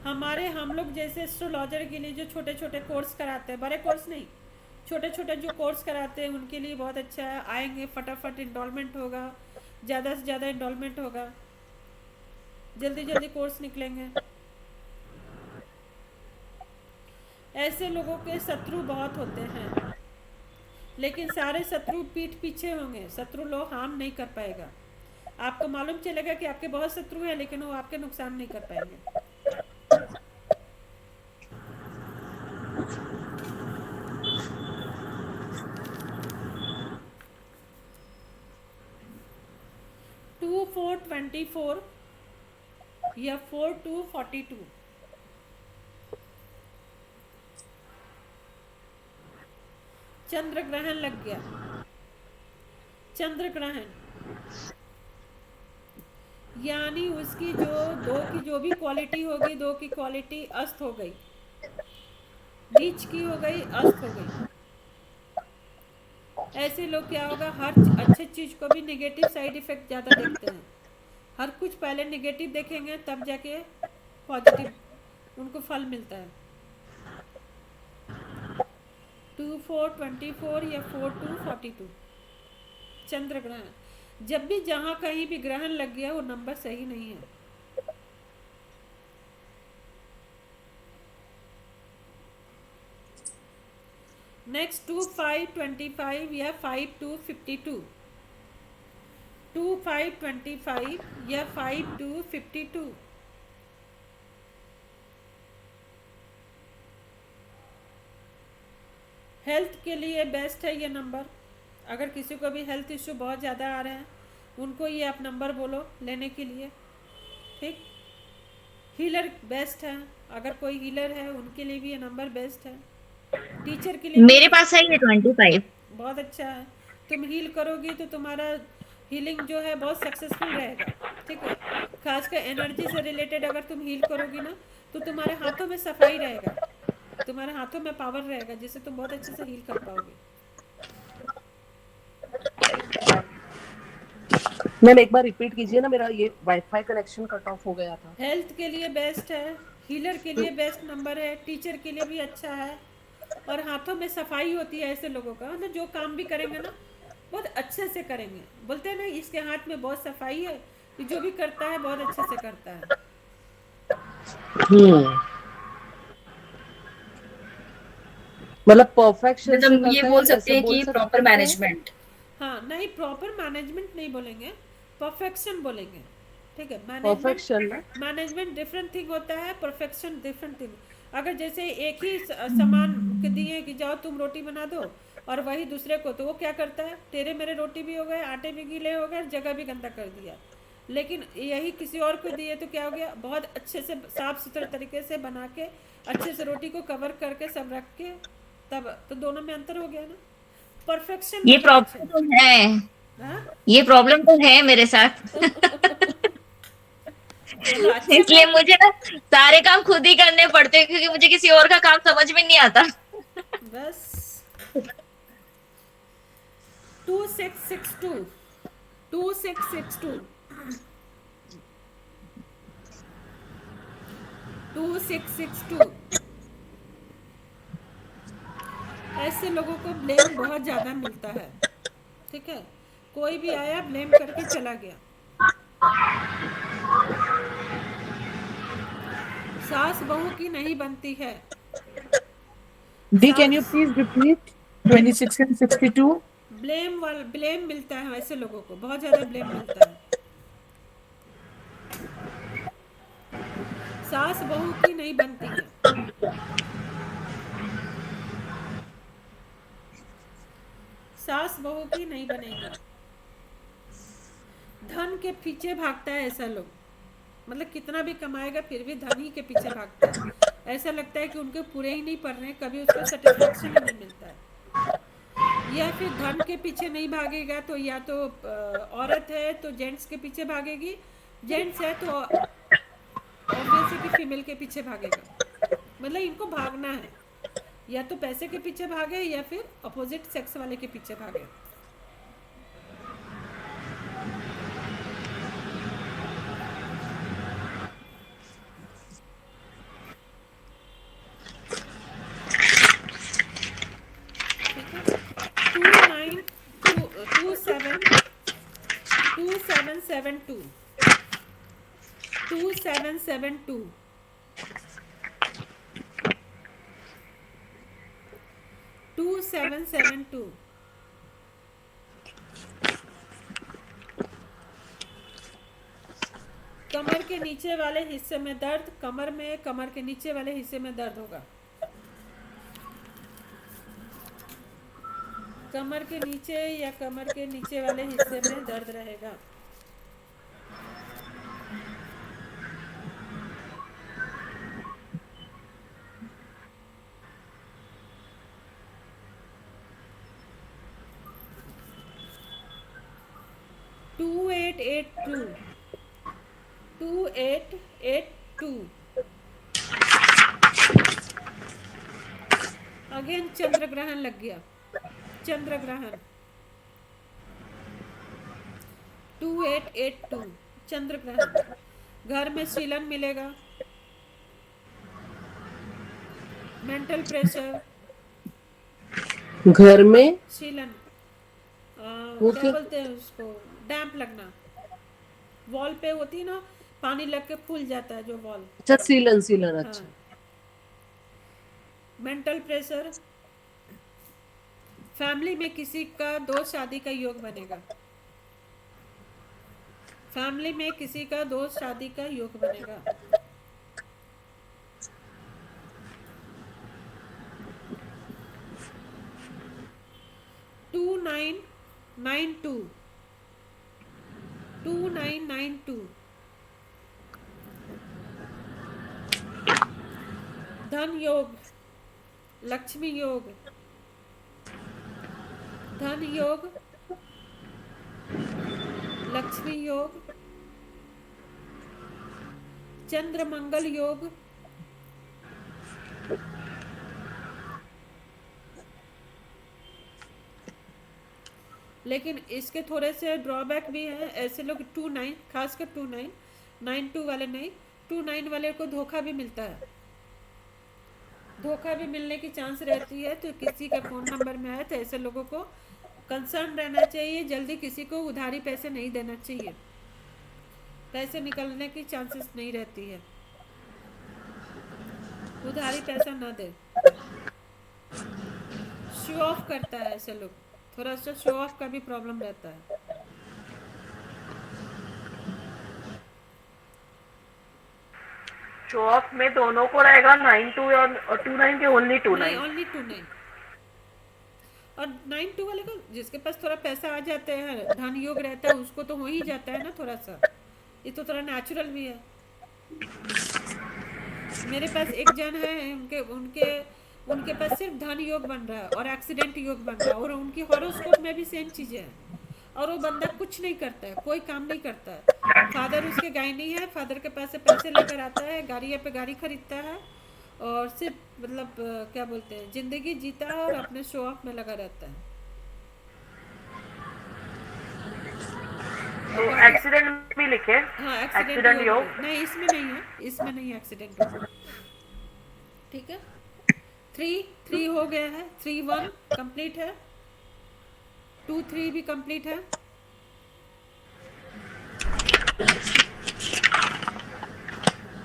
हम लोग जैसे एस्ट्रोलॉजर के लिए जो छोटे छोटे कोर्स कराते हैं, बड़े कोर्स नहीं, छोटे छोटे जो कोर्स कराते हैं उनके लिए बहुत अच्छा है। आएंगे फटाफट इनरोलमेंट होगा, ज़्यादा से ज़्यादा इनरोलमेंट होगा, जल्दी जल्दी कोर्स निकलेंगे। ऐसे लोगों के शत्रु बहुत होते हैं, लेकिन सारे शत्रु पीठ पीछे होंगे, शत्रु लोग हार्म नहीं कर पाएगा। आपको मालूम चलेगा कि आपके बहुत शत्रु हैं, लेकिन वो आपके नुकसान नहीं कर पाएंगे। टू 4 24 या 4 2 42। चंद्र ग्रहण लग गया। चंद्र ग्रहण यानी उसकी जो दो की जो भी क्वालिटी होगी, दो की क्वालिटी अस्त हो गई, नीच की हो गई, अस्त हो गई। ऐसे लोग क्या होगा, हर अच्छे चीज को भी नेगेटिव साइड इफेक्ट ज्यादा देखते हैं। हर कुछ पहले नेगेटिव देखेंगे, तब जाके पॉजिटिव उनको फल मिलता है। 2 4 24 या 4 2 42 चंद्र ग्रहण। जब भी जहां कहीं भी ग्रहण लग गया वो नंबर सही नहीं है। नेक्स्ट 2 5 25 या 5 2 52। 2 5 25 या 5 2 52। हेल्थ के लिए बेस्ट है ये नंबर। अगर किसी को भी हेल्थ इश्यू बहुत ज़्यादा आ रहे हैं, उनको ये आप नंबर बोलो लेने के लिए, ठीक। हीलर बेस्ट है, अगर कोई हीलर है उनके लिए भी ये नंबर बेस्ट है। टीचर के लिए मेरे पास है ये 25। बहुत अच्छा है। तुम हील करोगी तो तुम्हारा हीलिंग जो है बहुत सक्सेसफुल रहेगा, ठीक है। खासकर एनर्जी से रिलेटेड अगर तुम हील करोगी ना, तो तुम्हारे हाथों में सफाई रहेगा, तुम्हारे हाथों में पावर रहेगा, जिससे तुम बहुत अच्छे से हील कर पाओगे। मैम एक बार रिपीट कीजिए ना, मेरा ये वाईफाई कनेक्शन कट ऑफ हो गया था। हेल्थ के लिए बेस्ट है, हीलर के लिए बेस्ट नंबर है, टीचर के लिए भी अच्छा है, और हाथों में सफाई होती है ऐसे लोगों का ना, जो काम भी करेंगे ना बहुत अच्छे से करेंगे। बोलते हैं ना इसके हाथ में बहुत सफाई है, कि जो भी करता है बहुत अच्छे से करता है। मतलब परफेक्शन से मतलब ये करता है, बोल कैसे सकते हैं बोल कि सकते प्रॉपर हैं? मैनेजमेंट। हाँ नहीं, प्रॉपर मैनेजमेंट नहीं बोलेंगे, परफेक्शन बोलेंगे, ठीक है। परफेक्शन ना? मैनेजमेंट डिफरेंट थिंग होता है, परफेक्शन डिफरेंट थिंग। अगर जैसे एक ही सामान के दिए कि जाओ तुम रोटी बना दो, और वही दूसरे को, तो वो क्या करता है, तेरे मेरे रोटी भी हो गए, आटे भी गीले हो गए, जगह भी गंदा कर दिया। लेकिन यही किसी और को दिए तो क्या हो गया, बहुत अच्छे से साफ सुथरे तरीके से बना के, अच्छे से रोटी को कवर करके सब रख के, तब तो दोनों में अंतर हो गया ना। परफेक्शन ये प्रॉब्लम तो है, ये प्रॉब्लम तो है मेरे साथ। इसलिए मुझे ना सारे काम खुद ही करने पड़ते हैं, क्योंकि मुझे किसी और का काम समझ में नहीं आता। बस 2662 2662 2662 ऐसे लोगों को ब्लेम बहुत ज्यादा मिलता है, ठीक है। कोई भी आया ब्लेम करके चला गया। सास बहू की नहीं बनती है। D can you please repeat 26 and 62? Blame मिलता है ऐसे लोगों को, बहुत ज्यादा ब्लेम मिलता है। सास बहू की नहीं बनती है, सास बहू की नहीं बनेगी। धन के पीछे भागता है ऐसा लोग, मतलब कितना भी कमाएगा फिर भी धन ही के पीछे भागता है। ऐसा लगता है कि उनके पूरे ही नहीं पड़ रहे हैं, कभी उसको सेटिस्फेक्शन ही नहीं मिलता है। या फिर धन के पीछे नहीं भागेगा तो या तो औरत है तो जेंट्स के पीछे भागेगी, जेंट्स है तो ऑब्वियस है कि फीमेल के पीछे भागेगा। मतलब इनको भागना है, या तो पैसे के पीछे भागे या फिर अपोजिट सेक्स वाले के पीछे भागे। ठीक है, 2772 2772 2772। कमर के नीचे वाले हिस्से में दर्द, कमर के नीचे वाले हिस्से में दर्द होगा, कमर के नीचे या कमर के नीचे वाले हिस्से में दर्द रहेगा। Two eight eight two 2882। Again चंद्र ग्रहण लग गया, चंद्र ग्रहण 2882 चंद्र ग्रहण। घर में सीलन मिलेगा, मेंटल प्रेशर, घर में सीलन वो क्या क्या? बोलते हैं उसको, डैम्प लगना, वॉल पे होती है ना, पानी लग के फूल जाता है जो वॉल। अच्छा, सीलन सीलन, हाँ, अच्छा। मेंटल प्रेशर, फैमिली में किसी का दोस्त शादी का योग बनेगा, फैमिली में किसी का दोस्त शादी का योग बनेगा। टू नाइन नाइन टू धन योग, लक्ष्मी योग, धन योग, लक्ष्मी योग, चंद्र मंगल योग, लेकिन इसके थोड़े से ड्रॉबैक भी हैं। ऐसे लोग 29, खासकर 29, 92 वाले नहीं, 29 वाले को धोखा भी मिलता है, धोखा भी मिलने की चांस रहती है। तो किसी का फ़ोन नंबर में आए तो ऐसे लोगों को कंसर्न रहना चाहिए, जल्दी किसी को उधारी पैसे नहीं देना चाहिए, पैसे निकलने की चांसेस नहीं रहती है, उधारी पैसा ना दे। शो ऑफ करता है ऐसे लोग, थोड़ा सा शो ऑफ का भी प्रॉब्लम रहता है। शो ऑफ में दोनों को रहेगा 92 और 29 के ओनली 29? ओनली 29। और 92 वाले को जिसके पास थोड़ा पैसा आ जाता है, धन योग रहता है, उसको तो हो ही जाता है ना थोड़ा सा, ये तो थोड़ा नेचुरल भी है। मेरे पास एक जन है, उनके उनके उनके पास सिर्फ धन योग बन रहा है और एक्सीडेंट योग बन रहा है, और उनकी हॉरोस्कोप में भी सेम चीज़ें हैं, और वो बंदा कुछ नहीं करता है, कोई काम नहीं करता है। फादर उसके गायनी है, फादर के पास से पैसे लेकर आता है, गाड़ी पे गाड़ी खरीदता है, और सिर्फ मतलब क्या बोलते हैं, जिंदगी जीता है और अपने शो ऑफ में लगा रहता है। तो एक्सीडेंट भी लिखे? हाँ, एक्सीडेंट योग नहीं, इसमें नहीं है, इसमें नहीं एक्सीडेंट योग। ठीक है, 3 हो गया है, 3-1 कंप्लीट है, 2-3 भी कंप्लीट है।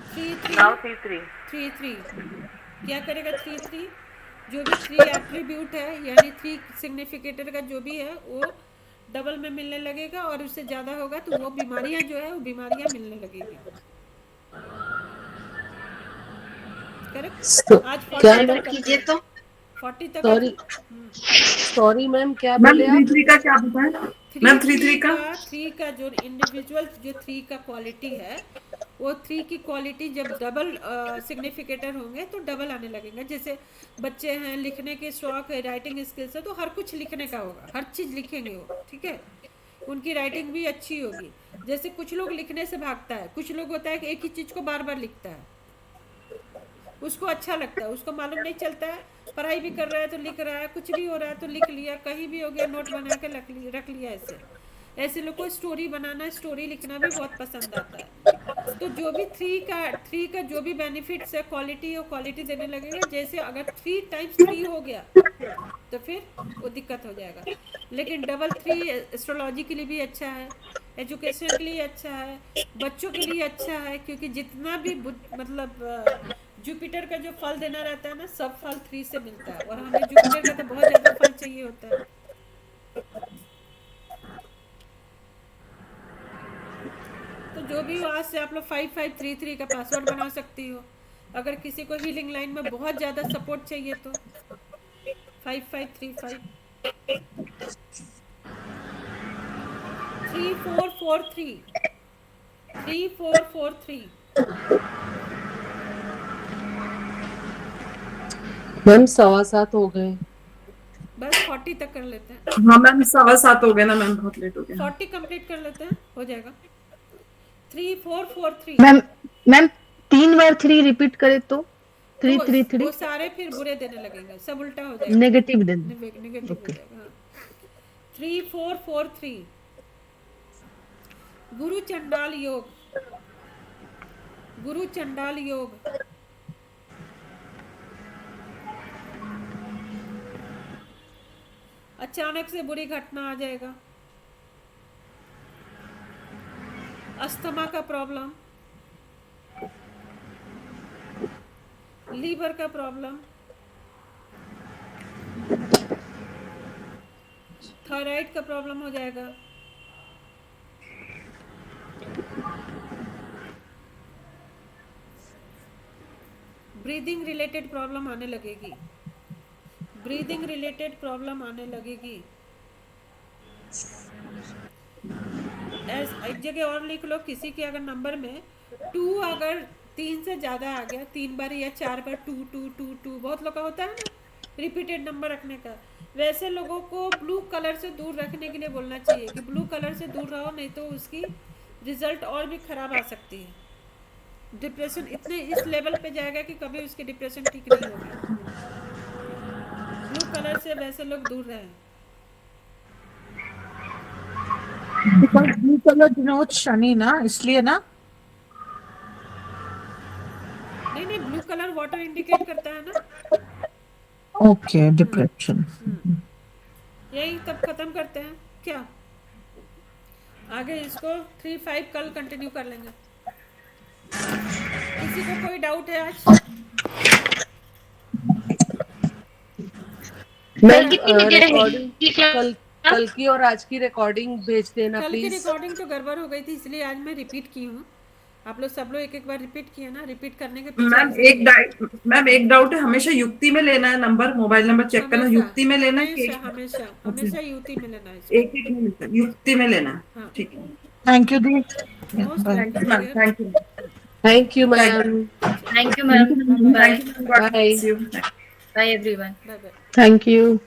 थ्री क्या करेगा? 3 जो भी 3 एट्रीब्यूट है, यानी 3 सिग्निफिकेटर का जो भी है वो डबल में मिलने लगेगा, और उससे ज़्यादा होगा तो वो बीमारियां जो है वो बीमारियां मिलने लगेगी। करेक्ट। आज 40 क्या तक मैम? करते कीजिए हैं, तो 40 तक सॉरी सॉरी मैम, क्या मैम बोले थ्री आप? थ्री का क्या बताएं? मैम थ्री का थ्री का जो इंडिविजुअल जो थ्री का क्वालिटी है, वो थ्री की क्वालिटी जब डबल सिग्निफिकेटर होंगे तो डबल आने लगेंगे। जैसे बच्चे हैं, लिखने के शौक है, राइटिंग स्किल्स है, तो हर कुछ लिखने का होगा, हर चीज़ लिखेंगे वो, ठीक है, उनकी राइटिंग भी अच्छी होगी। जैसे कुछ लोग लिखने से भागता है, कुछ लोग होता है कि एक ही चीज़ को बार बार लिखता है, उसको अच्छा लगता है, उसको मालूम नहीं चलता है, पढ़ाई भी कर रहा है तो लिख रहा है, कुछ भी हो रहा है तो लिख लिया, कहीं भी हो गया नोट बना के रख लिया। ऐसे लोग को स्टोरी बनाना, स्टोरी लिखना भी बहुत पसंद आता है। तो जो भी थ्री का जो भी बेनिफिट्स है, क्वालिटी है, क्वालिटी देने लगेगा। जैसे अगर 3 टाइम्स 3 हो गया तो फिर वो दिक्कत हो जाएगा। लेकिन डबल 3 एस्ट्रोलॉजी के लिए भी अच्छा है, एजुकेशन के लिए अच्छा है, बच्चों के लिए अच्छा है, क्योंकि जितना भी मतलब जुपिटर का जो फल देना रहता है ना, सब फल 3 से मिलता है, और हमें जुपिटर का तो बहुत ज़्यादा फल चाहिए होता है। तो जो भी हो, आज से आप लोग 5533 का पासवर्ड बना सकती हो। अगर किसी को हीलिंग लाइन में बहुत ज़्यादा सपोर्ट चाहिए तो 5535 3443 3443। मैम 7:15 हो गए। बस 40 तक कर लेते हैं। हाँ मैम 7:15 हो गए ना मैम, बहुत लेट हो गया। 40 कंप्लीट कर लेते हैं, हो जाएगा। 3443। मैम 3 बार 3 रिपीट करे तो 333 वो सारे फिर बुरे देने लगेंगे, सब उल्टा हो जाएगा, नेगेटिव देन। नेगेटिव हो जाएगा। 3443। गुरु चंडाल योग, गुरु चंडाल योग। अचानक से बुरी घटना आ जाएगा, अस्थमा का प्रॉब्लम, लीवर का प्रॉब्लम, थायराइड का प्रॉब्लम हो जाएगा, ब्रीदिंग रिलेटेड प्रॉब्लम आने लगेगी, ब्रीदिंग रिलेटेड प्रॉब्लम आने लगेगी। एक जगह और लिख लो, किसी के अगर नंबर में 2 अगर 3 से ज़्यादा आ गया, 3 बार या 4 बार 2 2 2 2, बहुत लोग का होता है ना रिपीटेड नंबर रखने का, वैसे लोगों को ब्लू कलर से दूर रखने के लिए बोलना चाहिए कि ब्लू कलर से दूर रहो, नहीं तो उसकी रिजल्ट और भी ख़राब आ सकती है। डिप्रेशन इतने इस लेवल पे जाएगा कि कभी उसकी डिप्रेशन ठीक नहीं होगी। ब्लू कलर से वैसे लोग दूर रहें। Because blue colour denote Shani ना, इसलिए ना। नहीं, ब्लू कलर वाटर इंडिकेट करता है ना। Okay, depression. यही तब खत्म करते हैं क्या, आगे इसको 3-5 कल कंटिन्यू कर लेंगे। किसी को कोई डाउट है आज? मैम कितनी बजे रिकॉर्डिंग रहेगी? कल की और आज की रिकॉर्डिंग भेज देना कल की प्लीज। रिकॉर्डिंग तो गड़बड़ हो गई थी, इसलिए आज मैं रिपीट की हूँ। आप लोग सब लोग एक बार रिपीट किए ना, रिपीट करने के पीछे मैम एक डाउट है, हमेशा युक्ति में लेना है नंबर, मोबाइल नंबर चेक करना, युक्ति में लेना है कि हमेशा युक्ति में लेना है, एक में लेना है? युक्ति में लेना है, हाँ। ठीक है। थैंक यू दी। Thank you ma'am, thank you, thank you ma'am. Thank you ma'am. Thank you, bye bye everyone. Bye bye. Thank you.